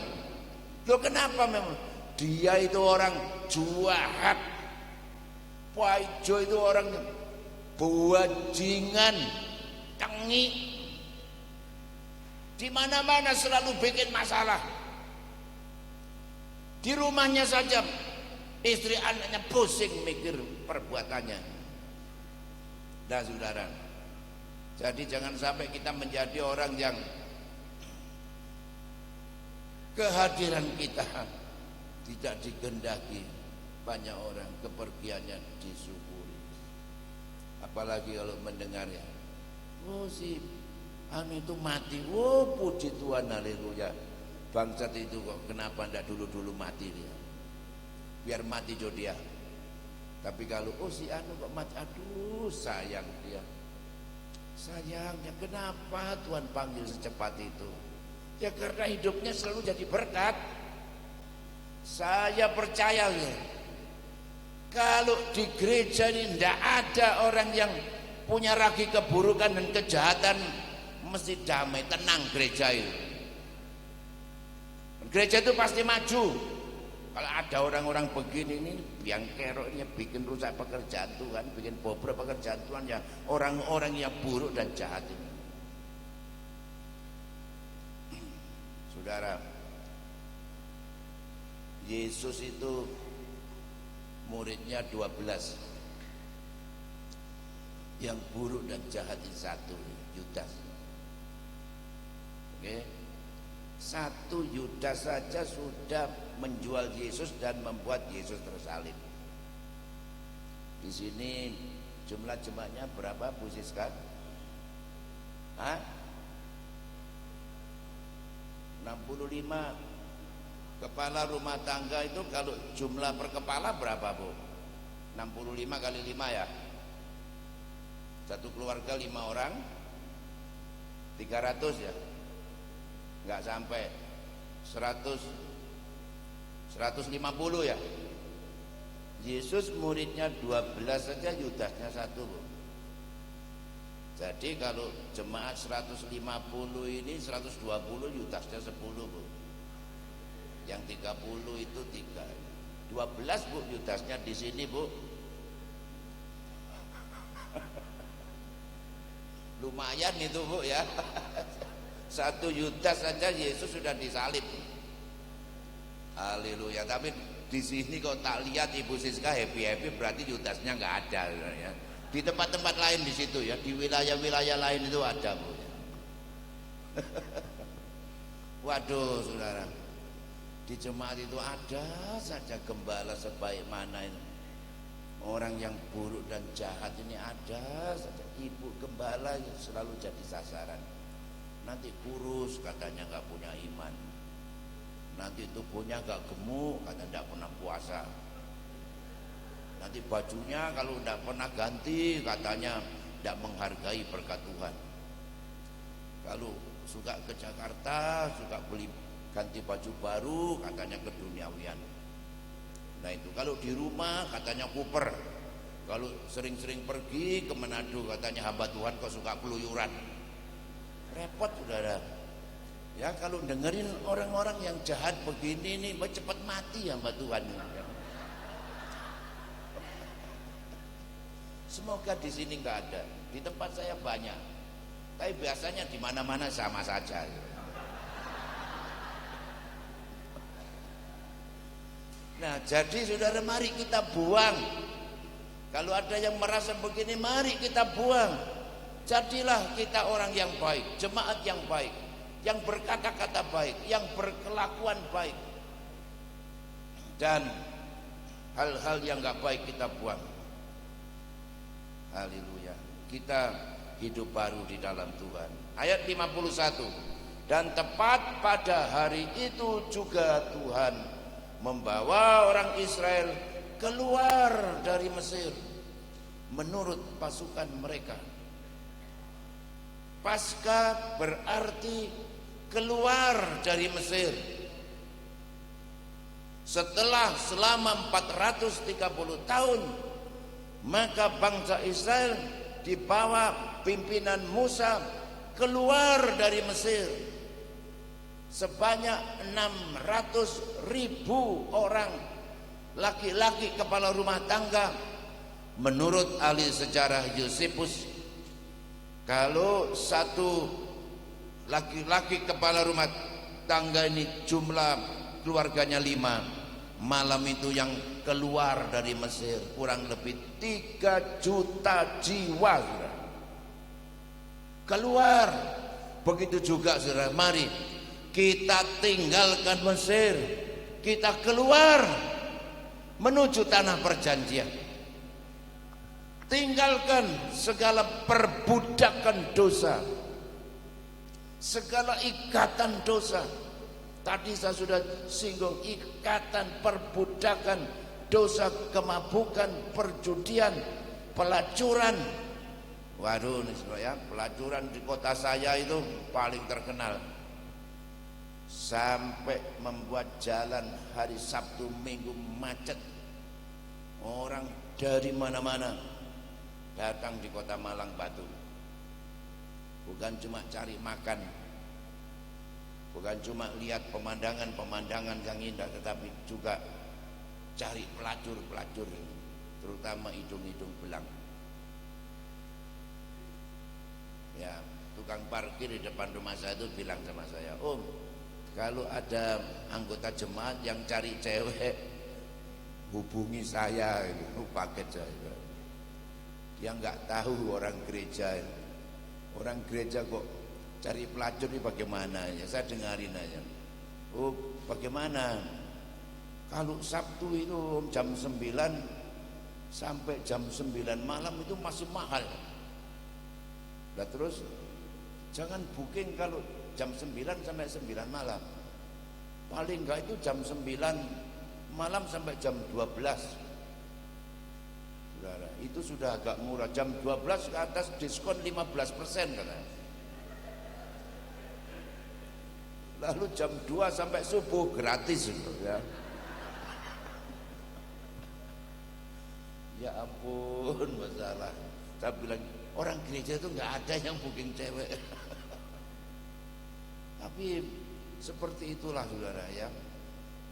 Loh kenapa memang? Dia itu orang jahat, Pak Ijo itu orang bajingan, tengi, di mana-mana selalu bikin masalah. Di rumahnya saja istri anaknya pusing mikir perbuatannya. Nah saudara, jadi jangan sampai kita menjadi orang yang kehadiran kita tidak dikehendaki banyak orang, kepergiannya disyukuri. Apalagi kalau mendengarnya, oh si anu itu mati, oh puji Tuhan, haleluya. Bangsat itu kok kenapa ndak dulu mati dia? Biar mati jo dia. Tapi kalau oh si anu kok mati, aduh sayang dia. Sayangnya kenapa Tuhan panggil secepat itu? Ya karena hidupnya selalu jadi berkat. Saya percaya ya, kalau di gereja ini ndak ada orang yang punya ragi keburukan dan kejahatan, mesti damai, tenang gereja itu. Gereja itu pasti maju. Kalau ada orang-orang begini ini yang keroknya bikin rusak pekerjaan Tuhan, bikin bobrok pekerjaan Tuhan, ya orang-orang yang buruk dan jahat ini. Saudara, Yesus itu muridnya 12. Yang buruk dan jahat itu satu, Yudas. Oke. Satu Yudas saja sudah menjual Yesus dan membuat Yesus tersalib. Di sini jumlah jemaatnya berapa, Bu Siska? Hah? 65. Kepala rumah tangga itu kalau jumlah per kepala berapa, Bu? 65 kali 5 ya. Satu keluarga 5 orang, 300 ya. Enggak sampai 150 ya. Yesus muridnya 12 saja, Yudasnya 1, Bu. Jadi kalau jemaat 150 ini 120, Yudasnya 10, Bu. Yang 30 itu 3. 12, Bu, Yudasnya di sini, Bu. Lumayan itu, Bu ya. 1 Yudas saja Yesus sudah disalib. Haleluya. Tapi di sini kok tak lihat Ibu Siska happy berarti Yudasnya nggak ada ya. Di tempat-tempat lain di situ ya, di wilayah-wilayah lain itu ada, Bu. Waduh, saudara. Di jemaat itu ada saja gembala sebaik mana ini. Orang yang buruk dan jahat ini ada saja. Ibu gembala yang selalu jadi sasaran. Nanti kurus katanya nggak punya iman, nanti tubuhnya nggak gemuk katanya nggak pernah puasa, nanti bajunya kalau nggak pernah ganti katanya nggak menghargai berkat Tuhan. Kalau suka ke Jakarta suka beli ganti baju baru katanya keduniawian. Nah itu kalau di rumah katanya kuper, kalau sering-sering pergi ke Manado katanya hamba Tuhan kok suka keluyuran. Repot saudara. Ya kalau dengerin orang-orang yang jahat begini nih, cepat mati hamba Tuhan. Semoga di sini nggak ada. Di tempat saya banyak. Tapi biasanya di mana-mana sama saja. Nah, jadi saudara, mari kita buang. Kalau ada yang merasa begini, mari kita buang. Jadilah kita orang yang baik, jemaat yang baik, yang berkata-kata baik, yang berkelakuan baik. Dan hal-hal yang gak baik kita buang. Haleluya. Kita hidup baru di dalam Tuhan. Ayat 51. Dan tepat pada hari itu juga Tuhan membawa orang Israel keluar dari Mesir menurut pasukan mereka. Pasca berarti keluar dari Mesir. Setelah selama 430 tahun, maka bangsa Israel di bawah pimpinan Musa keluar dari Mesir. Sebanyak 600.000 orang laki-laki kepala rumah tangga. Menurut ahli sejarah Yosefus, kalau satu laki-laki kepala rumah tangga ini jumlah keluarganya 5, malam itu yang keluar dari Mesir kurang lebih 3 juta jiwa. Keluar. Begitu juga saudara, mari kita tinggalkan Mesir, kita keluar menuju tanah perjanjian. Tinggalkan segala perbudakan dosa, segala ikatan dosa. Tadi saya sudah singgung ikatan perbudakan dosa, kemabukan, perjudian, pelacuran. Waduh ya, pelacuran di kota saya itu paling terkenal. Sampai membuat jalan hari Sabtu Minggu macet. Orang dari mana-mana datang di kota Malang Batu. Bukan cuma cari makan, bukan cuma lihat pemandangan-pemandangan yang indah, tetapi juga cari pelacur-pelacur, terutama hidung-hidung belang. Ya, tukang parkir di depan rumah saya itu bilang sama saya, "Om, kalau ada anggota jemaat yang cari cewek, hubungi saya." Itu paket saya. Dia nggak tahu orang gereja. Orang gereja kok cari pelacur ini bagaimana ya? Saya dengarin aja. "Oh, bagaimana? Kalau Sabtu itu jam 9 sampai jam 9 malam itu masih mahal." Nah terus jangan booking kalau jam 9 sampai 9 malam. Paling enggak itu jam 9 malam sampai jam 12. Saudara, itu sudah agak murah. Jam 12 ke atas diskon 15% katanya. Lalu jam 2 sampai subuh gratis ya. Ya ampun, masalah. Saya bilang orang gereja itu nggak ada yang booking cewek. Tapi seperti itulah saudara ya.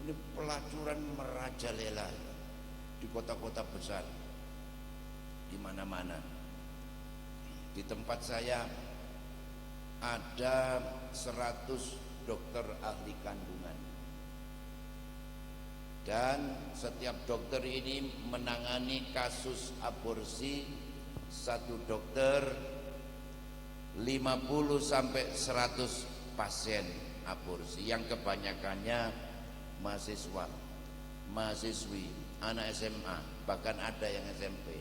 Ini pelacuran merajalela di kota-kota besar, di mana-mana. Di tempat saya ada 100 dokter ahli kandungan. Dan setiap dokter ini menangani kasus aborsi. Satu dokter 50 sampai 100 pasien aborsi, yang kebanyakannya mahasiswa, mahasiswi, anak SMA, bahkan ada yang SMP.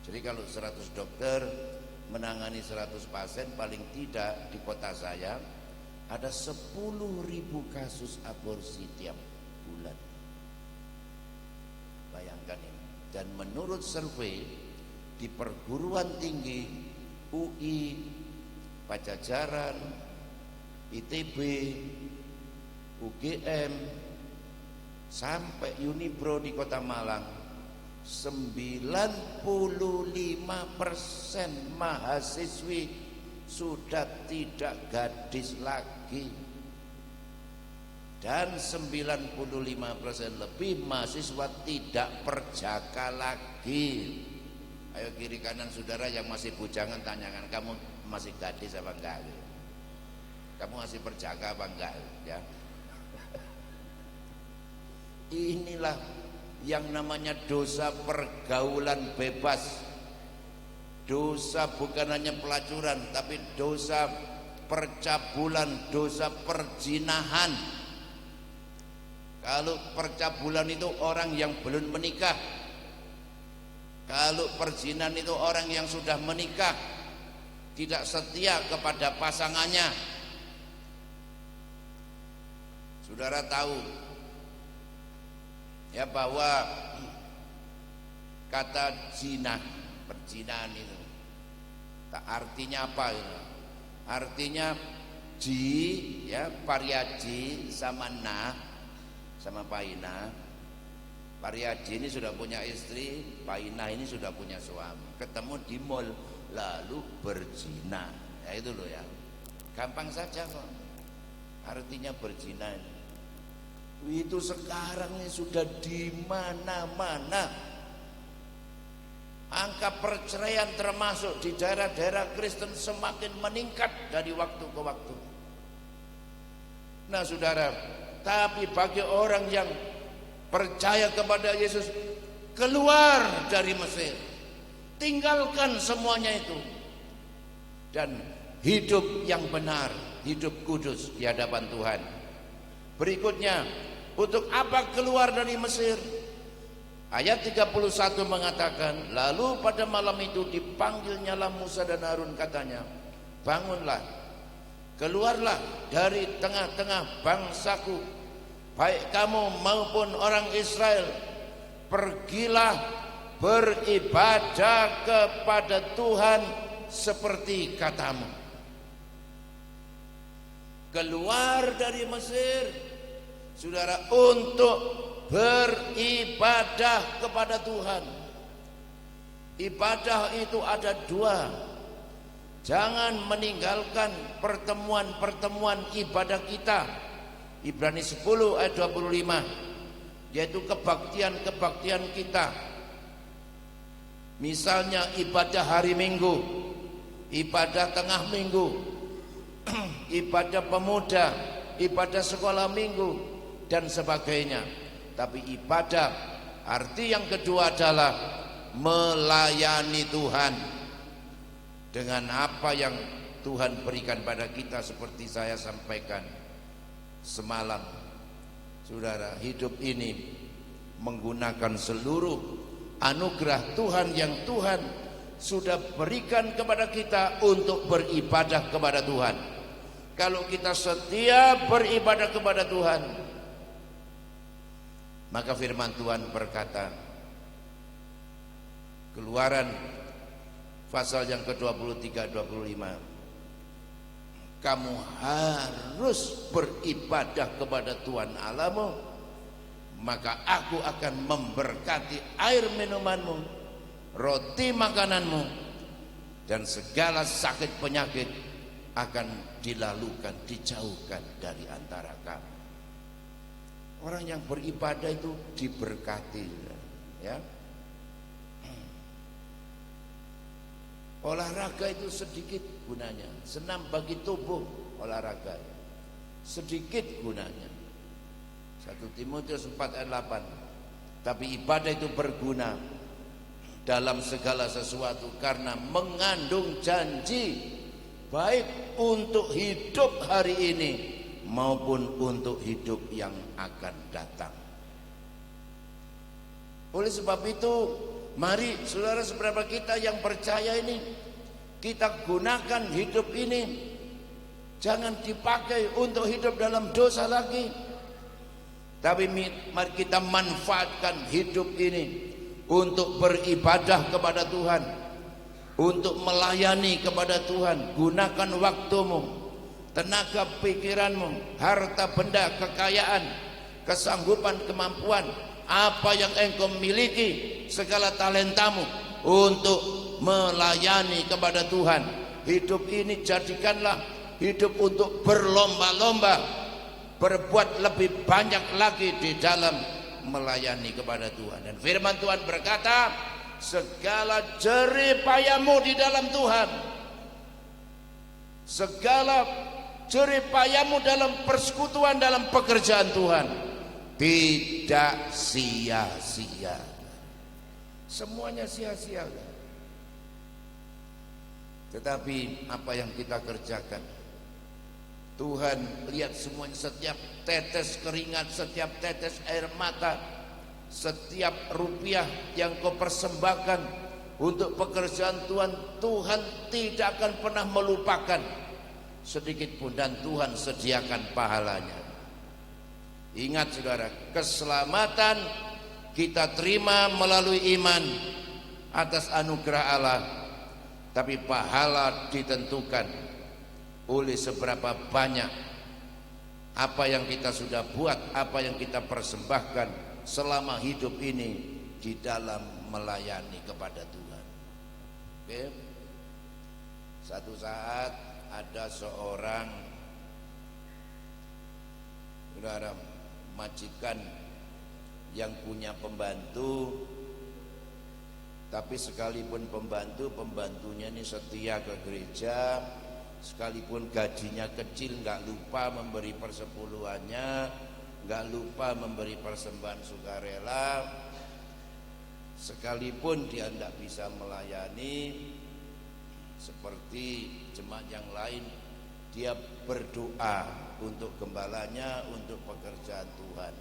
Jadi kalau 100 dokter menangani 100 pasien, paling tidak di kota saya ada 10.000 kasus aborsi tiap bulan. Bayangkan ini. Dan menurut survei di perguruan tinggi UI, Pajajaran, ITB, UGM, sampai Unibro di Kota Malang, 95% mahasiswi sudah tidak gadis lagi, dan 95% lebih mahasiswa tidak perjaka lagi. Ayo kiri kanan saudara yang masih bujangan tanyakan, kamu masih gadis apa enggak? Kamu masih perjaka apa enggak? Ya. Inilah yang namanya dosa pergaulan bebas. Dosa bukan hanya pelacuran, tapi dosa percabulan, dosa perzinahan. Kalau percabulan itu orang yang belum menikah. Kalau perzinahan itu orang yang sudah menikah, tidak setia kepada pasangannya. Saudara tahu ya bahwa kata zina, perzinahan itu artinya apa itu? Artinya ji, ya, pariaji sama na sama paina. Pariaji ini sudah punya istri, paina ini sudah punya suami, ketemu di mall lalu berzina. Ya itu loh ya, gampang saja kok artinya berzina. Itu sekarang ini sudah di mana-mana. Angka perceraian termasuk di daerah-daerah Kristen semakin meningkat dari waktu ke waktu. Nah saudara, tapi bagi orang yang percaya kepada Yesus, keluar dari Mesir, tinggalkan semuanya itu, dan hidup yang benar, hidup kudus di hadapan Tuhan. Berikutnya, untuk apa keluar dari Mesir? Ayat 31 mengatakan, lalu pada malam itu dipanggilnyalah Musa dan Harun, katanya, bangunlah, keluarlah dari tengah-tengah bangsaku, baik kamu maupun orang Israel, pergilah beribadah kepada Tuhan seperti katamu. Keluar dari Mesir, saudara, untuk beribadah kepada Tuhan. Ibadah itu ada dua. Jangan meninggalkan pertemuan-pertemuan ibadah kita. Ibrani 10 ayat 25, yaitu kebaktian-kebaktian kita. Misalnya ibadah hari Minggu, ibadah tengah minggu, ibadah pemuda, ibadah sekolah minggu, dan sebagainya. Tapi ibadah, arti yang kedua adalah melayani Tuhan dengan apa yang Tuhan berikan pada kita. Seperti saya sampaikan semalam, saudara, hidup ini menggunakan seluruh anugerah Tuhan yang Tuhan sudah berikan kepada kita untuk beribadah kepada Tuhan. Kalau kita setia beribadah kepada Tuhan, maka firman Tuhan berkata, Keluaran pasal yang ke-23-25, kamu harus beribadah kepada Tuhan Allahmu, maka aku akan memberkati air minumanmu, roti makananmu, dan segala sakit penyakit akan dilalukan, dijauhkan dari antara kamu. Orang yang beribadah itu diberkati, ya. Olahraga itu sedikit gunanya, senam bagi tubuh olahraga sedikit gunanya. 1 Timotius 4 ayat 8. Tapi ibadah itu berguna dalam segala sesuatu karena mengandung janji, baik untuk hidup hari ini maupun untuk hidup yang akan datang. Oleh sebab itu, mari saudara seberapa kita yang percaya ini, kita gunakan hidup ini, jangan dipakai untuk hidup dalam dosa lagi, tapi mari kita manfaatkan hidup ini untuk beribadah kepada Tuhan, untuk melayani kepada Tuhan. Gunakan waktumu, tenaga pikiranmu, harta benda, kekayaan, kesanggupan, kemampuan, apa yang engkau miliki, segala talentamu untuk melayani kepada Tuhan, hidup ini jadikanlah hidup untuk berlomba-lomba, berbuat lebih banyak lagi di dalam melayani kepada Tuhan. Dan firman Tuhan berkata, segala jerih payahmu di dalam Tuhan, segala jerih payahmu dalam persekutuan, dalam pekerjaan Tuhan, tidak sia-sia. Semuanya sia-sia. Tetapi apa yang kita kerjakan, Tuhan lihat semuanya, setiap tetes keringat, setiap tetes air mata, setiap rupiah yang kau persembahkan untuk pekerjaan Tuhan, Tuhan tidak akan pernah melupakan sedikit pun, dan Tuhan sediakan pahalanya. Ingat saudara, keselamatan kita terima melalui iman atas anugerah Allah, tapi pahala ditentukan oleh seberapa banyak apa yang kita sudah buat, apa yang kita persembahkan selama hidup ini di dalam melayani kepada Tuhan. Oke? Satu saat ada seorang saudara majikan yang punya pembantu, tapi sekalipun pembantunya ini setia ke gereja, sekalipun gajinya kecil, nggak lupa memberi persepuluhannya, nggak lupa memberi persembahan sukarela, sekalipun dia tidak bisa melayani seperti jemaat yang lain, dia berdoa untuk gembalanya, untuk pekerjaan Tuhan.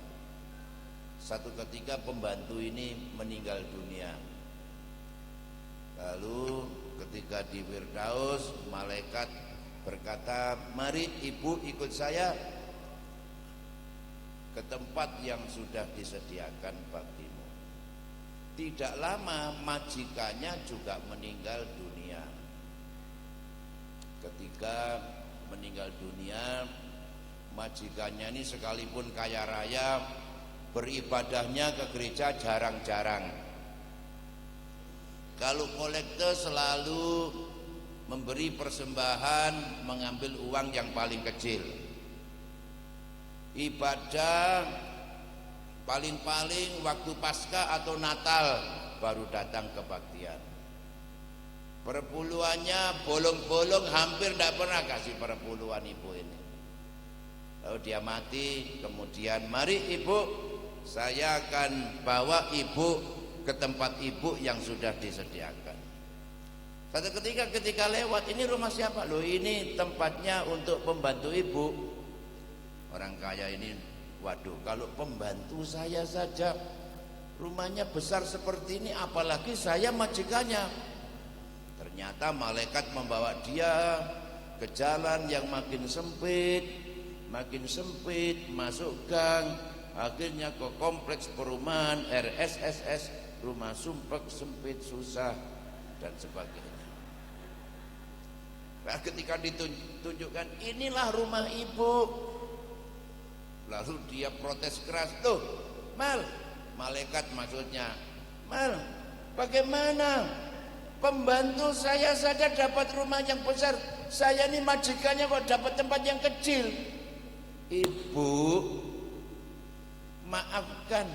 Satu ketika pembantu ini meninggal dunia. Lalu ketika di Firdaus, malaikat berkata, mari ibu ikut saya ke tempat yang sudah disediakan bagimu. Tidak lama majikannya juga meninggal dunia. Ketika meninggal dunia, majikannya ini sekalipun kaya raya, beribadahnya ke gereja jarang-jarang. Kalau kolektor selalu memberi persembahan, mengambil uang yang paling kecil. Ibadah paling-paling waktu Paskah atau Natal baru datang kebaktian. Perpuluhannya bolong-bolong, hampir tidak pernah kasih perpuluhan ibu ini. Lalu dia mati, kemudian mari ibu, saya akan bawa ibu ke tempat ibu yang sudah disediakan. Satu ketika lewat, ini rumah siapa? Loh, ini tempatnya untuk pembantu ibu. Orang kaya ini, waduh, kalau pembantu saya saja rumahnya besar seperti ini, apalagi saya majikannya. Ternyata malaikat membawa dia ke jalan yang makin sempit, masuk gang, akhirnya ke kompleks perumahan RSSS, rumah sumpek, sempit, susah, dan sebagainya. Nah, ketika ditunjukkan, inilah rumah ibu, lalu dia protes keras, tuh Mal, malaikat maksudnya, Mal, bagaimana pembantu saya saja dapat rumah yang besar, saya ini majikannya kok dapat tempat yang kecil. Ibu, maafkan,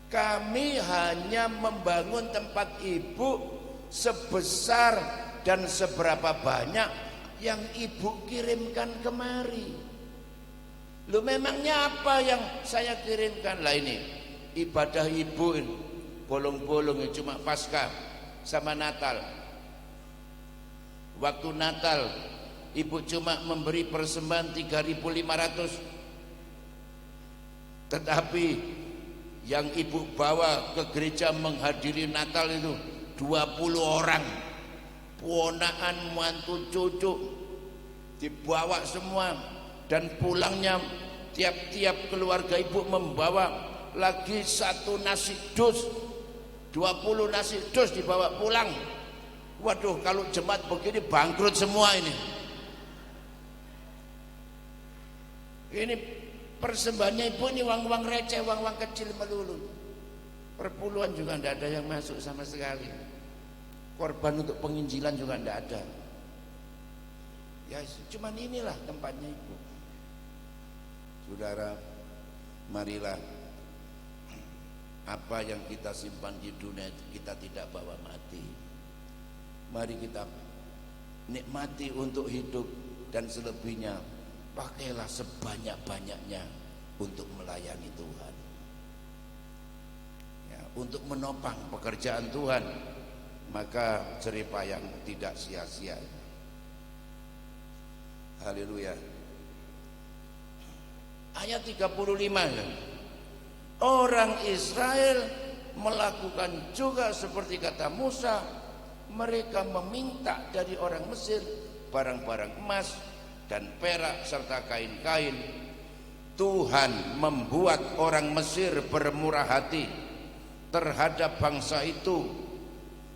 kami hanya membangun tempat ibu sebesar dan seberapa banyak yang ibu kirimkan kemari. Lu memangnya apa yang saya kirimkan? Lah ini ibadah ibu ini bolong-bolong, cuma Paskah sama Natal. Waktu Natal ibu cuma memberi persembahan 3.500, tetapi yang ibu bawa ke gereja menghadiri Natal itu 20 orang, ponakan, mantu, cucu dibawa semua, dan pulangnya tiap-tiap keluarga ibu membawa lagi satu nasi dus, 20 nasi dus dibawa pulang. Waduh, kalau jemaat begini bangkrut semua ini. Ini persembahannya ibu ini uang-uang receh, uang-uang kecil melulu. Perpuluhan juga tidak ada yang masuk sama sekali. Korban untuk penginjilan juga tidak ada. Ya cuman inilah tempatnya Ibu. Saudara, marilah apa yang kita simpan di dunia kita tidak bawa mati. Mari kita nikmati untuk hidup, dan selebihnya pakailah sebanyak-banyaknya untuk melayani Tuhan, ya, untuk menopang pekerjaan Tuhan, maka jeripayang tidak sia-sia. Haleluya. Ayat 35, orang Israel melakukan juga seperti kata Musa. Mereka meminta dari orang Mesir barang-barang emas dan perak serta kain-kain. Tuhan membuat orang Mesir bermurah hati terhadap bangsa itu,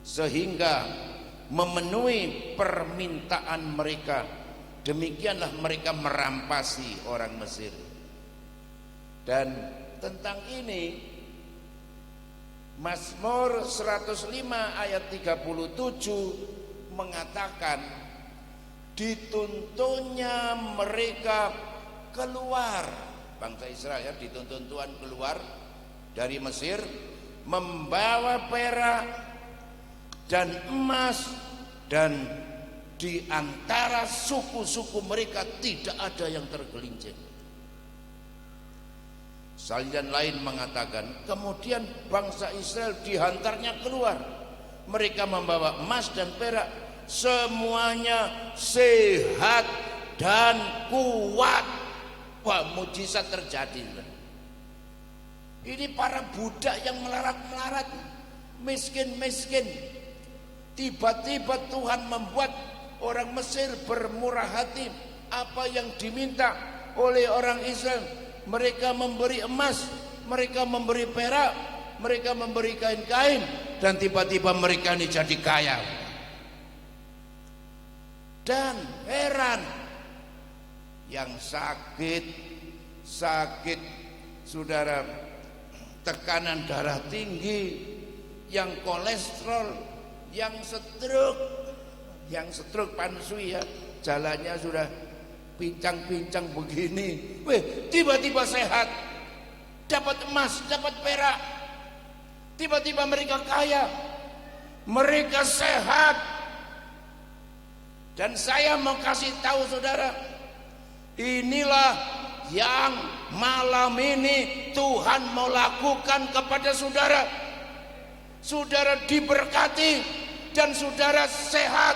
sehingga memenuhi permintaan mereka. Demikianlah mereka merampasi orang Mesir. Dan tentang ini Mazmur 105 ayat 37 mengatakan, dituntunnya mereka keluar, bangsa Israel dituntun Tuhan keluar dari Mesir, membawa perak dan emas, dan di antara suku-suku mereka tidak ada yang tergelincir. Salinan lain mengatakan, kemudian bangsa Israel dihantarnya keluar. Mereka membawa emas dan perak, semuanya sehat dan kuat. Wah, mujizat terjadi. Ini para budak yang melarat-melarat, miskin-miskin. Tiba-tiba Tuhan membuat orang Mesir bermurah hati. Apa yang diminta oleh orang Israel, mereka memberi emas, mereka memberi perak, mereka memberi kain-kain, dan tiba-tiba mereka ini jadi kaya. Dan heran, yang sakit, saudara, tekanan darah tinggi, yang kolesterol, yang stroke pansui ya, jalannya sudah pincang-pincang begini, tiba-tiba sehat, dapat emas, dapat perak, tiba-tiba mereka kaya, mereka sehat. Dan saya mau kasih tahu saudara, inilah yang malam ini Tuhan mau lakukan kepada saudara. Saudara diberkati dan saudara sehat,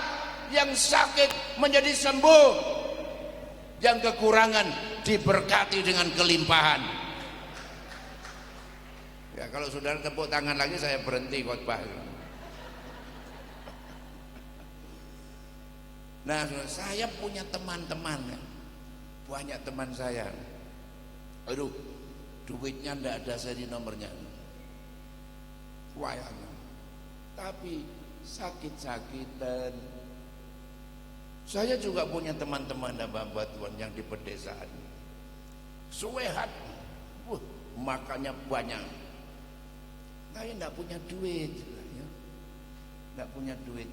yang sakit menjadi sembuh, yang kekurangan diberkati dengan kelimpahan. Ya, kalau saudara tepuk tangan lagi saya berhenti khotbah. Nah, saya punya teman-teman, banyak teman saya. Aduh, duitnya ndak ada seri nomornya. Wah, tapi sakit-sakitan. Saya juga punya teman-teman hamba Tuhan yang di pedesaan, sehat, makannya banyak, saya enggak punya duit, enggak punya duit.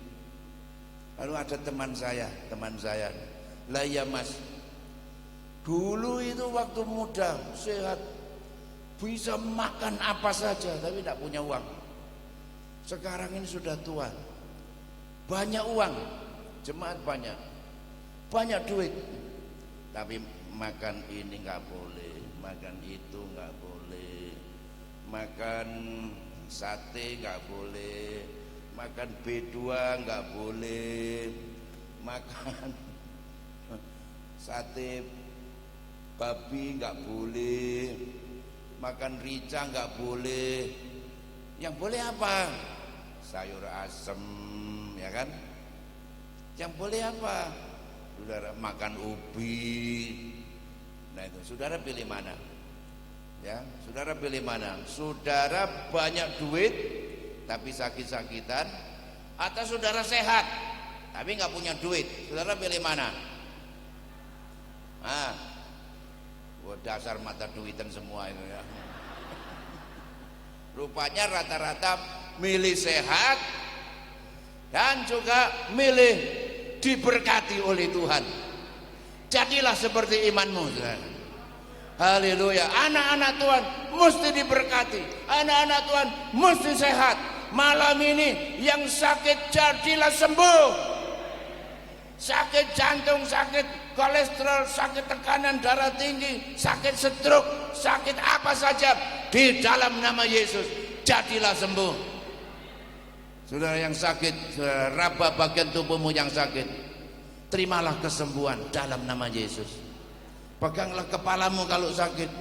Lalu ada teman saya, lah ya mas, dulu itu waktu muda, sehat, bisa makan apa saja, tapi enggak punya uang. Sekarang ini sudah tua, banyak uang, jemaat banyak duit, tapi makan ini nggak boleh, makan itu nggak boleh, makan sate nggak boleh, makan B2 nggak boleh, makan sate babi nggak boleh, makan rica nggak boleh. Yang boleh apa? Sayur asem, ya kan? Yang boleh apa? Saudara makan ubi. Nah itu, saudara pilih mana? Ya, saudara pilih mana? Saudara banyak duit tapi sakit-sakitan, atau saudara sehat tapi nggak punya duit? Saudara pilih mana? Dasar mata duitan semua itu ya. Rupanya rata-rata milih sehat dan juga milih diberkati oleh Tuhan. Jadilah seperti imanmu, saudara. Haleluya. Anak-anak Tuhan mesti diberkati. Anak-anak Tuhan mesti sehat. Malam ini yang sakit jadilah sembuh. Sakit jantung, sakit kolesterol, sakit tekanan darah tinggi, sakit stroke, sakit apa saja, di dalam nama Yesus jadilah sembuh. Saudara yang sakit, saudara, raba bagian tubuhmu yang sakit, terimalah kesembuhan dalam nama Yesus. Peganglah kepalamu kalau sakit,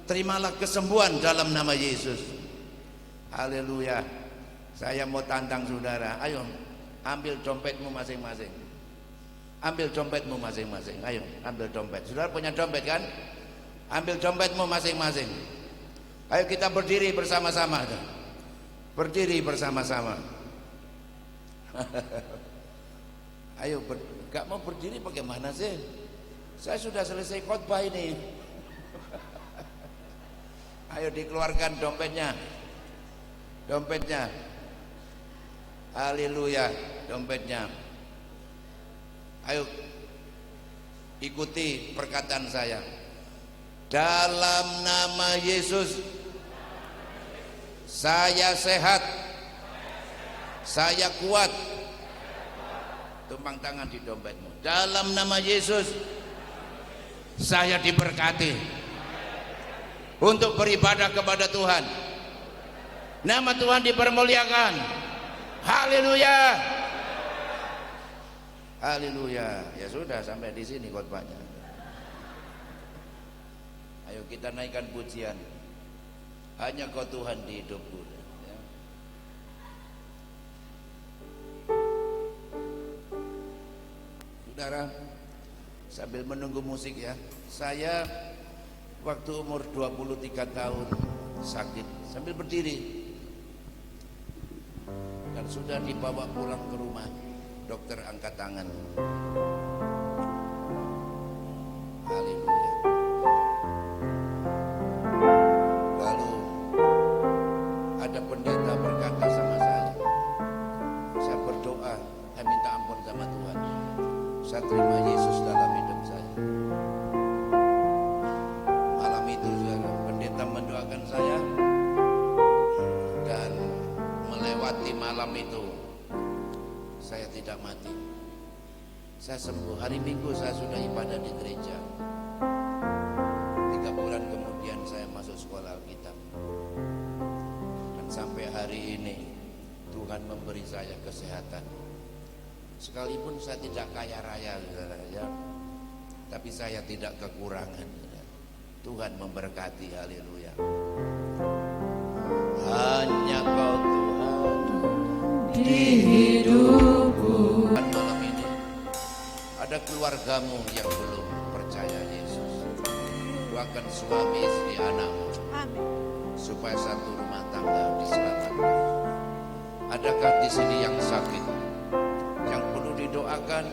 terimalah kesembuhan dalam nama Yesus. Haleluya. Saya mau tantang saudara, ayo ambil dompetmu masing-masing. Ambil dompetmu masing-masing. Ayo ambil dompet. Saudara punya dompet kan? Ambil dompetmu masing-masing. Ayo kita berdiri bersama-sama. Berdiri bersama-sama. Ayo gak mau berdiri bagaimana sih? Saya sudah selesai khotbah ini. Ayo dikeluarkan dompetnya. Dompetnya. Haleluya, dompetnya. Ayo ikuti perkataan saya. Dalam nama Yesus saya sehat, saya kuat. Tumpang tangan di dompetmu. Dalam nama Yesus saya diberkati untuk beribadah kepada Tuhan. Nama Tuhan dipermuliakan. Haleluya. Haleluya. Ya sudah, sampai di sini khotbahnya. Ayo kita naikkan pujian. Hanya Kau Tuhan di hidupku. Ya. Saudara, sambil menunggu musik ya. Saya waktu umur 23 tahun sakit sambil berdiri. Dan sudah dibawa pulang ke rumah. Dokter angkat tangan. Haleluya. Lalu ada pendeta berkata sama saya berdoa, saya minta ampun sama Tuhan. Saya terima Yesus dalam hidup saya. Malam itu saudara, pendeta mendoakan saya, dan melewati malam itu saya tidak mati. Saya sembuh. Hari Minggu saya sudah ibadah di gereja. 3 bulan kemudian saya masuk sekolah Alkitab. Dan sampai hari ini Tuhan memberi saya kesehatan. Sekalipun saya tidak kaya raya, saudara, ya, tapi saya tidak kekurangan. Tuhan memberkati. Haleluya. Hanya Kau Tuhan di hidupku. Malam ini ada keluargamu yang belum percaya Yesus. Doakan suami, istri, anakmu, supaya satu rumah tangga diselamatkan. Adakah di sini yang sakit, yang perlu didoakan?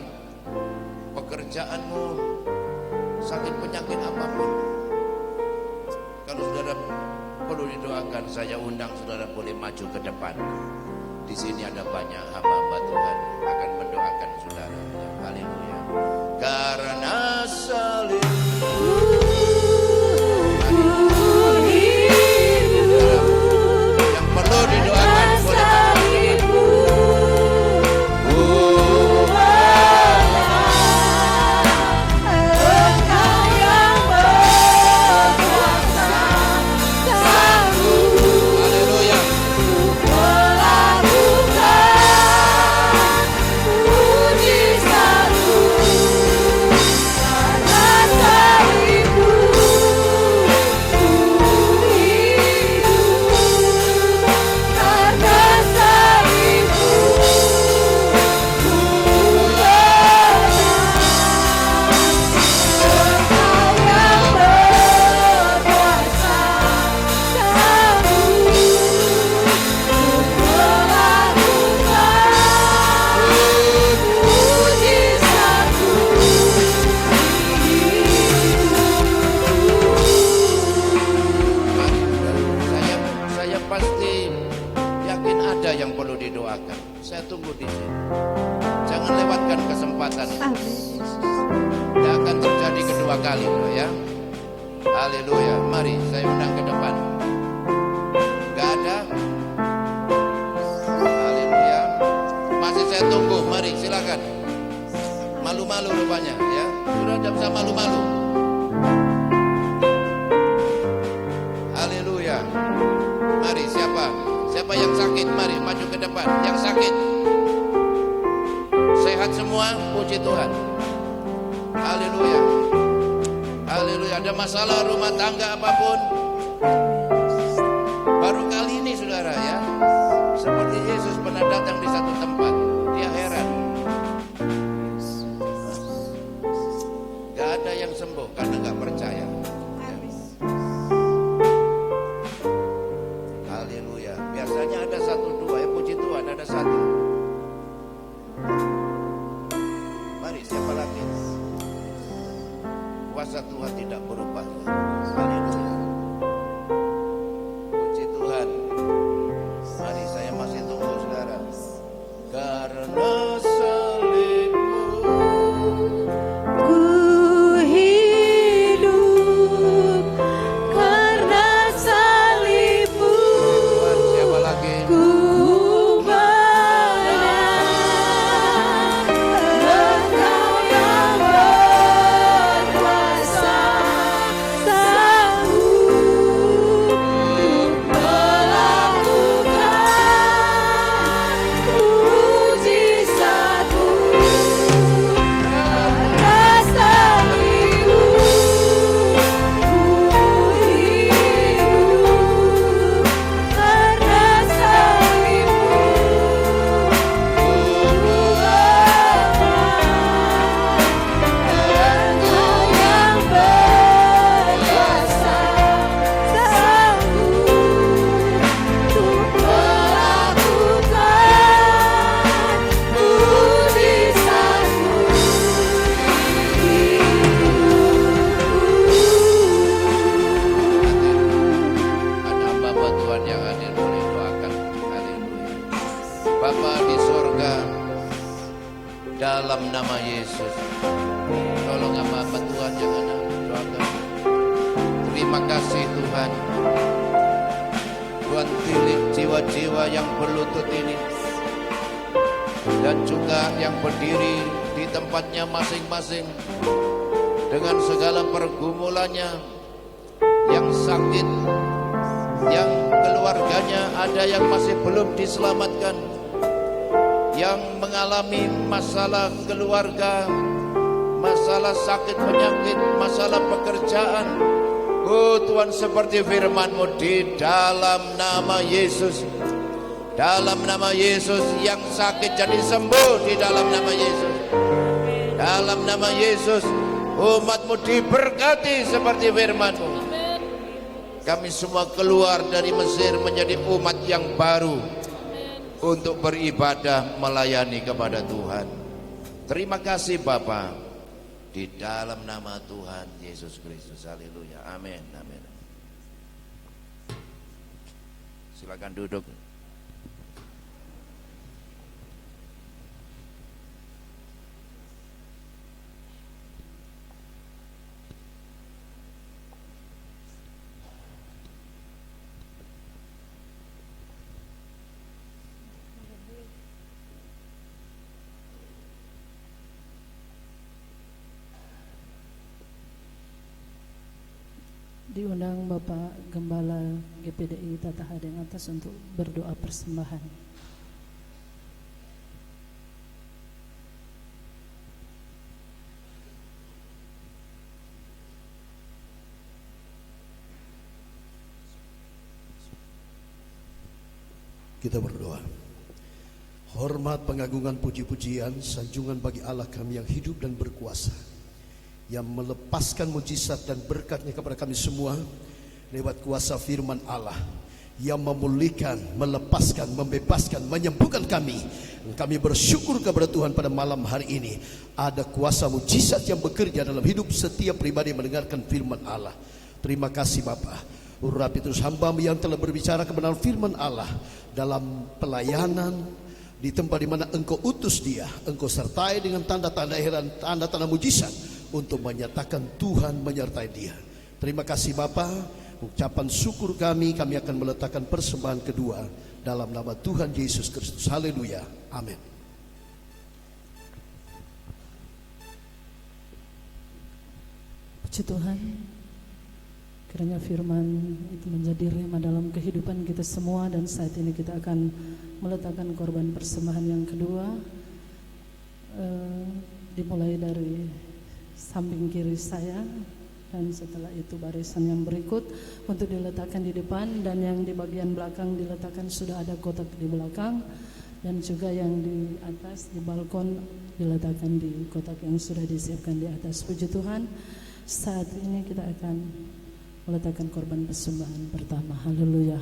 Pekerjaanmu sakit penyakit apapun, kalau saudara perlu didoakan, saya undang saudara boleh maju ke depan. Di sini ada banyak hamba-hamba Tuhan akan mendoakan saudara. Haleluya. Karena salib yang perlu didoakan tunggu di sini. Jangan lewatkan kesempatan. Tidak akan terjadi 2 kali bro ya. Haleluya. Mari saya undang ke depan. Gak ada? Haleluya. Masih saya tunggu. Mari silakan. Malu-malu rupanya ya. Sudah tidak bisa malu-malu. Haleluya. Mari siapa? Siapa yang sakit? Mari maju ke depan. Yang sakit. Sehat semua, puji Tuhan. Haleluya. Haleluya. Ada masalah rumah tangga apapun, baru kali ini saudara ya, seperti Yesus pernah datang di satu tempat, dia heran, gak ada yang sembuh karena gak percaya. Haleluya. Biasanya ada 1, 2 ya, puji Tuhan ada 1. Mari siapa lagi? Kuasa Tuhan tidak berubah. Haleluya. Puji Tuhan. Mari saya masih tunggu saudara. Karena salibmu Ku hidup karena salibmu. Tuhan, siapa lagi? Ku menang, Engkau yang berkuasa, sanggup melakukan mujizat-Mu. Karena salibmu, ku hidup karena salibmu. Engkau yang berkuasa, sanggup untuk melakukan mujizat-Mu. Ada Bapa Tuhan yang hadir, boleh doakan. Haleluya. Bapa di surga, dalam nama Yesus, tolong Bapa Tuhan yang ada, doakan. Terima kasih Tuhan. Tuhan pilih jiwa-jiwa yang berlutut ini, dan juga yang berdiri di tempatnya masing-masing dengan segala pergumulannya, yang sakit, yang keluarganya ada yang masih belum diselamatkan, yang mengalami masalah keluarga, masalah sakit penyakit, masalah pekerjaan. Oh Tuhan, seperti firman-Mu, di dalam nama Yesus, dalam nama Yesus, yang sakit jadi sembuh di dalam nama Yesus. Dalam nama Yesus, umat-Mu diberkati seperti firman-Mu. Kami semua keluar dari Mesir menjadi umat yang baru untuk beribadah melayani kepada Tuhan. Terima kasih Bapa, di dalam nama Tuhan Yesus Kristus. Haleluya. Amin. Amin. Silakan duduk. Diundang Bapak Gembala GPDI Tata Hadeng atas untuk berdoa persembahan. Kita berdoa. Hormat, pengagungan, puji-pujian, sanjungan bagi Allah kami yang hidup dan berkuasa, yang melepaskan mujizat dan berkat-Nya kepada kami semua lewat kuasa firman Allah, yang memulihkan, melepaskan, membebaskan, menyembuhkan kami. Kami bersyukur kepada Tuhan pada malam hari ini. Ada kuasa mujizat yang bekerja dalam hidup setiap pribadi yang mendengarkan firman Allah. Terima kasih Bapa. Urapi terus hamba-Mu yang telah berbicara kebenaran firman Allah dalam pelayanan di tempat di mana Engkau utus dia. Engkau sertai dengan tanda-tanda heran, tanda-tanda mujizat untuk menyatakan Tuhan menyertai dia. Terima kasih Bapa. Ucapan syukur kami akan meletakkan persembahan kedua dalam nama Tuhan Yesus Kristus. Haleluya. Amin. Puji Tuhan, kiranya firman itu menjadi rema dalam kehidupan kita semua. Dan saat ini kita akan meletakkan korban persembahan yang kedua, dimulai dari samping kiri saya, dan setelah itu barisan yang berikut untuk diletakkan di depan, dan yang di bagian belakang diletakkan sudah ada kotak di belakang, dan juga yang di atas di balkon diletakkan di kotak yang sudah disiapkan di atas. Puji Tuhan, saat ini kita akan meletakkan korban persembahan pertama. Haleluya.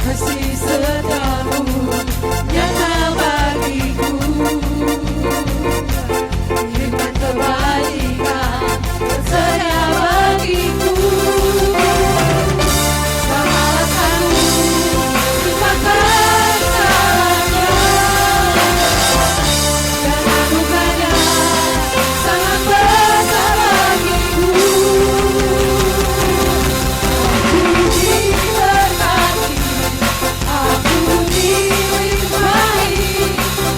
Kasih setiamu yang kau bagiku, lipat kebaikan tersedia bagiku. Balasanmu dimakan salahnya, dan anugerahnya sangat besar bagiku. Aku diberkati,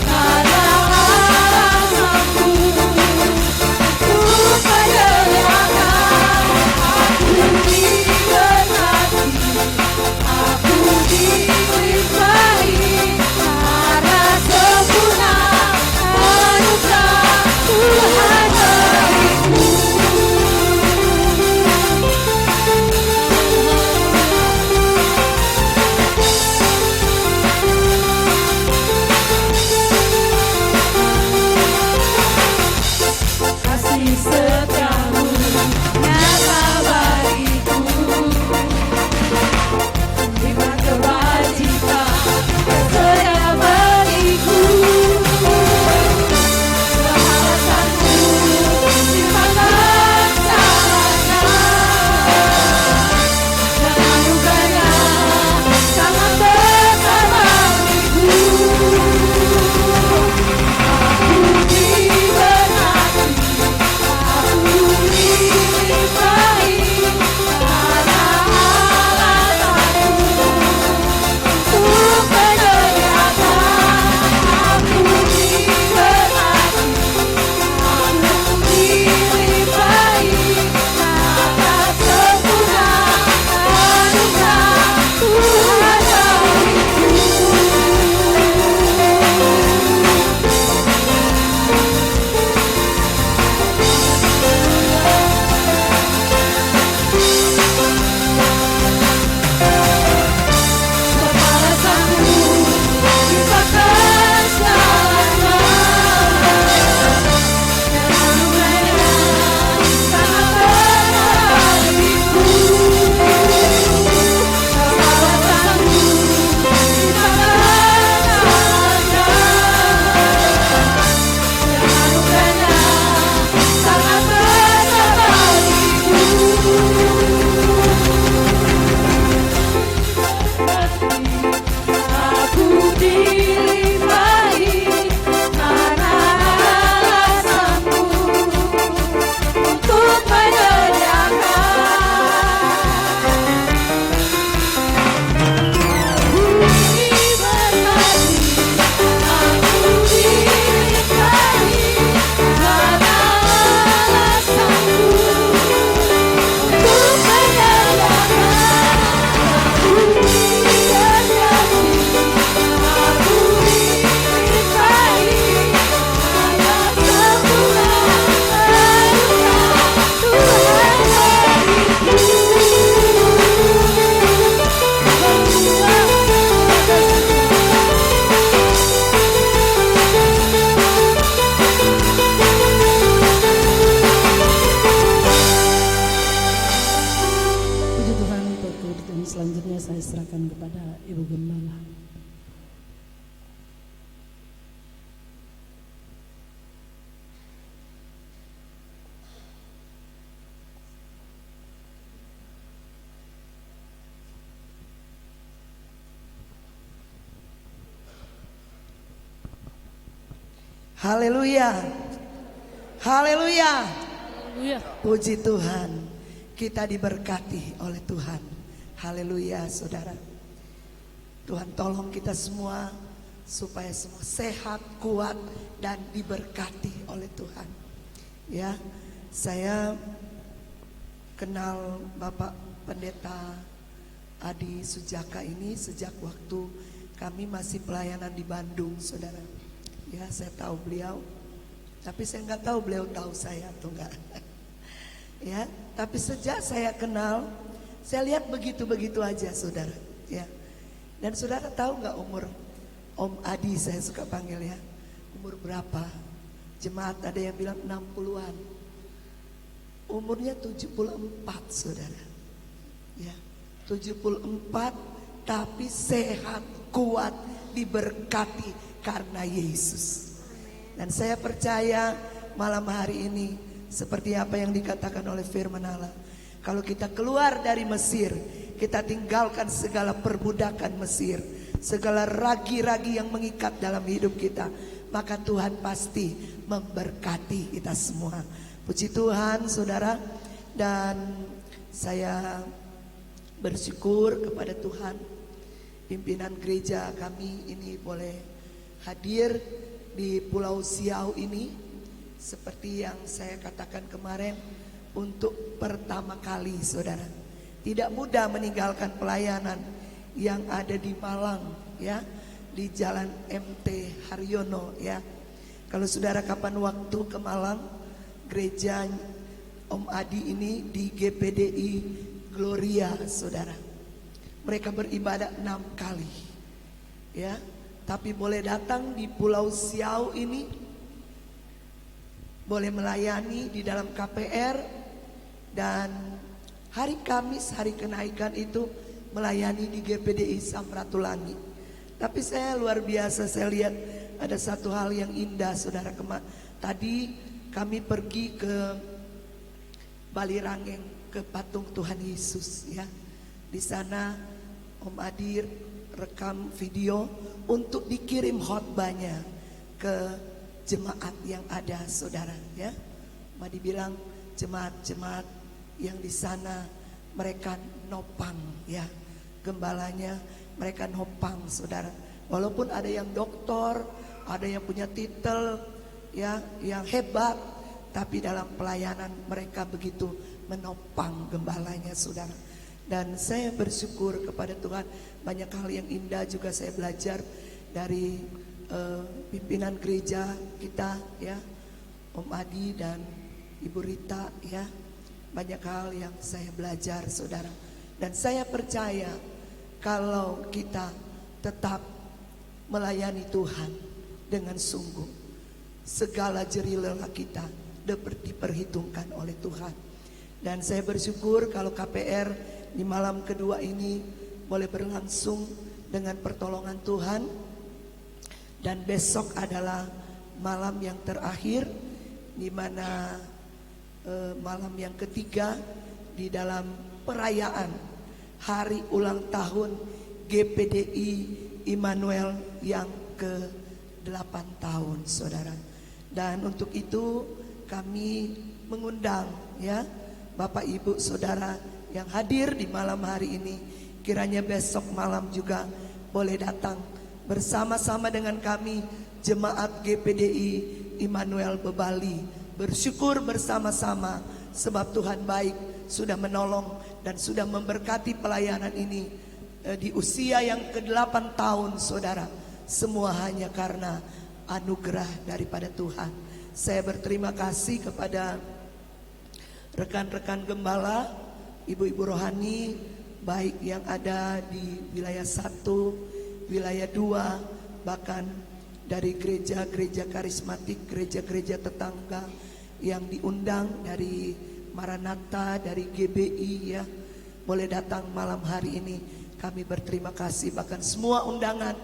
karena alasanku untuk menyerahkan. Aku diberkati, aku diberkati, karena sempurna anugerah Tuhan bagiku. Kasih setiamu nyata bagiku, lipat kebajikan tersedia bagiku. Balasanmu dimakan salahnya, dan anugerahnya sangat besar bagiku. Aku diberkati, aku diberkati, karena alasanmu untuk menyediakan. Aku diberkati, aku diberkati, karena sempurna anugerah Tuhan bagiku. Balasanmu dimakan salahnya, dan anugerahnya sangat besar bagiku. Balasanmu dimakan salahnya, dan anugerahnya sangat besar bagiku. Aku dilimpahi, karena alasanmu untuk menyediakan. Aku diberkati, aku dilimpahi, karena alasanmu untuk menyediakan. Aku diberkati, aku diberkati, karena sempurna anugerah Tuhan Puji Tuhan, untuk kehidupan selanjutnya saya serahkan kepada Ibu Gembala. Haleluya. Haleluya. Haleluya. Puji Tuhan, kita diberkati oleh Tuhan. Haleluya, saudara. Tuhan tolong kita semua supaya semua sehat, kuat, dan diberkati oleh Tuhan. Ya, saya kenal Bapak Pendeta Adi Sujaka ini sejak waktu kami masih pelayanan di Bandung, saudara. Ya, saya tahu beliau, tapi saya nggak tahu beliau tahu saya atau enggak. Ya, tapi sejak saya kenal, saya lihat begitu-begitu aja, saudara. Ya, dan saudara tahu nggak umur Om Adi, saya suka panggil ya, umur berapa? Jemaat ada yang bilang 60-an. Umurnya 74, saudara. Ya, 74 tapi sehat, kuat, diberkati karena Yesus. Dan saya percaya malam hari ini seperti apa yang dikatakan oleh firman Allah. Kalau kita keluar dari Mesir, kita tinggalkan segala perbudakan Mesir, segala ragi-ragi yang mengikat dalam hidup kita, maka Tuhan pasti memberkati kita semua. Puji Tuhan, saudara. Dan saya bersyukur kepada Tuhan, pimpinan gereja kami ini boleh hadir di Pulau Siau ini. Seperti yang saya katakan kemarin, untuk pertama kali, saudara. Tidak mudah meninggalkan pelayanan yang ada di Malang, ya, di Jalan MT Haryono, ya. Kalau saudara kapan waktu ke Malang, gereja Om Adi ini di GPDI Gloria, saudara. Mereka beribadah 6 kali, ya. Tapi boleh datang di Pulau Siau ini, boleh melayani di dalam KPR, dan hari Kamis, hari kenaikan itu melayani di GPDI Samratulangi. Tapi saya luar biasa, saya lihat ada satu hal yang indah, saudara. Tadi kami pergi ke Bali Rangeng, ke patung Tuhan Yesus, ya. Di sana Om Adi rekam video untuk dikirim khotbahnya ke jemaat yang ada, saudara, ya. Om Adi bilang jemaat-jemaat yang di sana mereka nopang, ya. Gembalanya mereka nopang, saudara. Walaupun ada yang doktor, ada yang punya titel, ya, yang hebat, tapi dalam pelayanan mereka begitu menopang gembalanya, saudara. Dan saya bersyukur kepada Tuhan, banyak hal yang indah juga saya belajar dari pimpinan gereja kita, ya, Om Adi dan Ibu Rita, ya. Banyak hal yang saya belajar, saudara. Dan saya percaya kalau kita tetap melayani Tuhan dengan sungguh, segala jerih lelah kita diperhitungkan oleh Tuhan. Dan saya bersyukur kalau KPR di malam kedua ini boleh berlangsung dengan pertolongan Tuhan. Dan besok adalah malam yang terakhir, di mana malam yang ketiga di dalam perayaan hari ulang tahun GPDI Immanuel yang ke-8 tahun, saudara. Dan untuk itu kami mengundang, ya, Bapak Ibu Saudara yang hadir di malam hari ini, kiranya besok malam juga boleh datang bersama-sama dengan kami jemaat GPDI Immanuel Bebali, bersyukur bersama-sama sebab Tuhan baik, sudah menolong dan sudah memberkati pelayanan ini di usia yang ke-8 tahun, saudara. Semua hanya karena anugerah daripada Tuhan. Saya berterima kasih kepada rekan-rekan gembala, ibu-ibu rohani, baik yang ada di wilayah 1, wilayah 2, bahkan dari gereja-gereja karismatik, gereja-gereja tetangga yang diundang dari Maranatha, dari GBI, ya, boleh datang malam hari ini. Kami berterima kasih. Bahkan semua undangan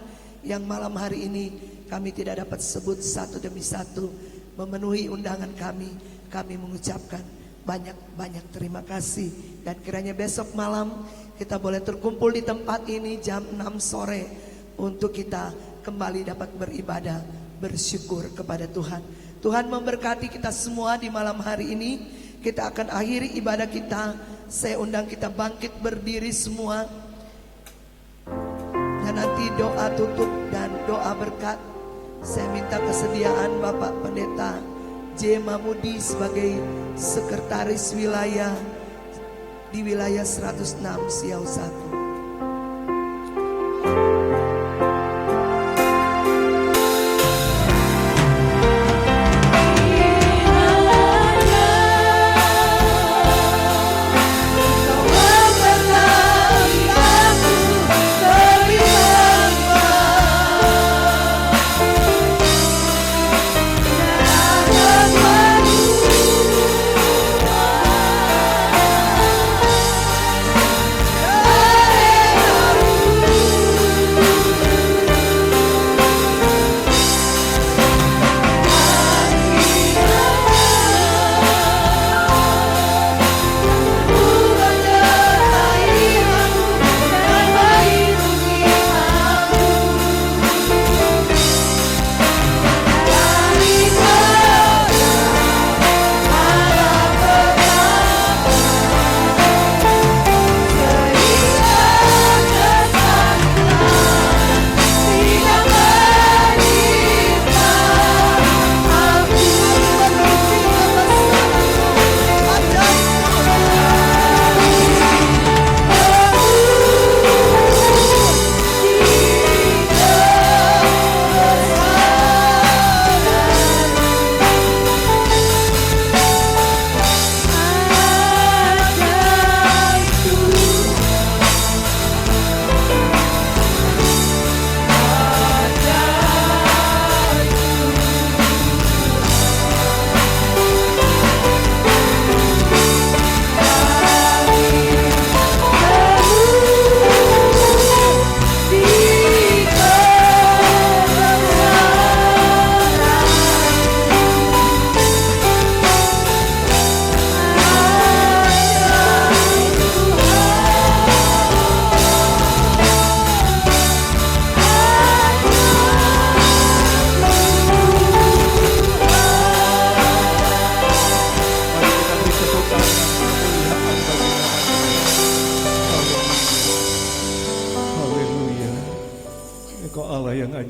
yang malam hari ini kami tidak dapat sebut satu demi satu, memenuhi undangan kami mengucapkan banyak-banyak terima kasih. Dan kiranya besok malam kita boleh terkumpul di tempat ini jam 6 sore untuk kita kembali dapat beribadah bersyukur kepada Tuhan. Tuhan memberkati kita semua di malam hari ini. Kita akan akhiri ibadah kita. Saya undang kita bangkit berdiri semua. Dan nanti doa tutup dan doa berkat. Saya minta kesediaan Bapak Pendeta J. Mamudi sebagai sekretaris wilayah di wilayah 106 Siau 1.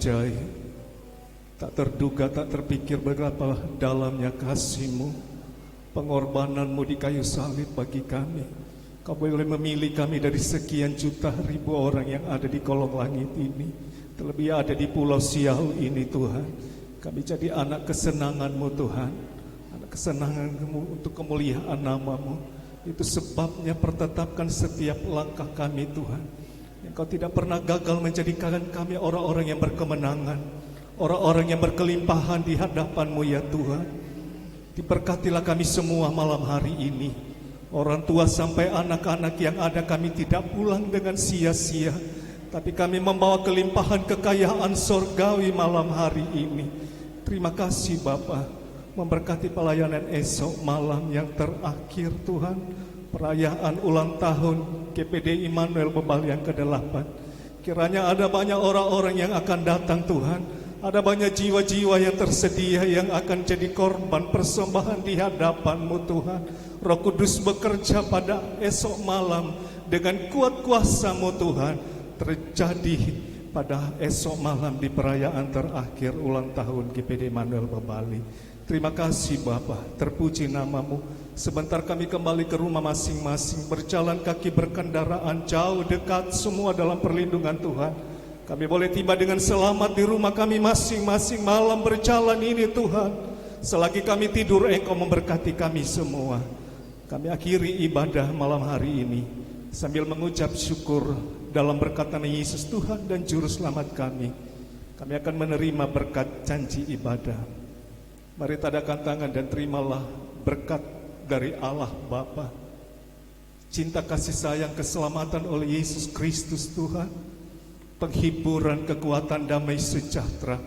ajaib. Tak terduga, tak terpikir betapa dalamnya kasih-Mu, pengorbanan-Mu di kayu salib bagi kami. Kau boleh memilih kami dari sekian juta ribu orang yang ada di kolong langit ini, terlebih ada di pulau Siau ini Tuhan. Kami jadi anak kesenangan-Mu Tuhan, anak kesenangan-Mu untuk kemuliaan nama-Mu. Itu sebabnya pertetapkan setiap langkah kami Tuhan. Engkau tidak pernah gagal menjadikan kami orang-orang yang berkemenangan, orang-orang yang berkelimpahan di hadapan-Mu ya Tuhan. Diberkatilah kami semua malam hari ini. Orang tua sampai anak-anak yang ada, kami tidak pulang dengan sia-sia, tapi kami membawa kelimpahan kekayaan sorgawi malam hari ini. Terima kasih Bapa, memberkati pelayanan esok malam yang terakhir Tuhan, perayaan ulang tahun GPD Immanuel Bebal yang ke-8. Kiranya ada banyak orang-orang yang akan datang Tuhan, ada banyak jiwa-jiwa yang tersedia yang akan jadi korban persembahan di hadapan-Mu Tuhan. Roh Kudus bekerja pada esok malam dengan kuat kuasa-Mu Tuhan, terjadi pada esok malam di perayaan terakhir ulang tahun GPD Immanuel Bebali. Terima kasih Bapa, terpuji nama-Mu. Sebentar kami kembali ke rumah masing-masing, berjalan kaki, berkendaraan jauh dekat, semua dalam perlindungan Tuhan. Kami boleh tiba dengan selamat di rumah kami masing-masing malam berjalan ini Tuhan. Selagi kami tidur, Engkau memberkati kami semua. Kami akhiri ibadah malam hari ini sambil mengucap syukur dalam berkat nama Yesus Tuhan dan Juru Selamat kami. Kami akan menerima berkat janji ibadah. Mari tadakan tangan dan terimalah berkat dari Allah Bapa, cinta kasih sayang keselamatan oleh Yesus Kristus Tuhan, penghiburan kekuatan damai sejahtera,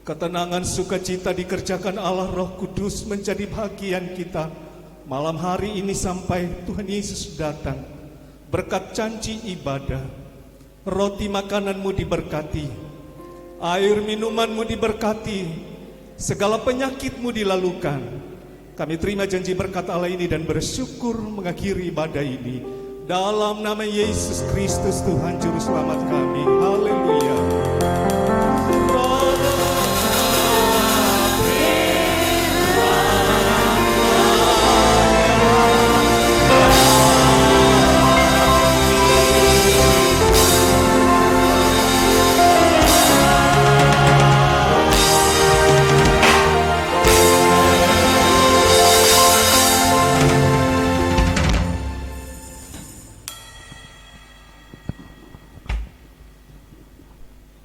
ketenangan sukacita dikerjakan Allah Roh Kudus menjadi bagian kita malam hari ini sampai Tuhan Yesus datang. Berkat janji ibadah, roti makanan-Mu diberkati, Air minumanmu diberkati, segala penyakitmu dilalukan. Kami terima janji berkat Allah ini dan bersyukur mengakhiri ibadah ini. Dalam nama Yesus Kristus Tuhan Juru Selamat kami.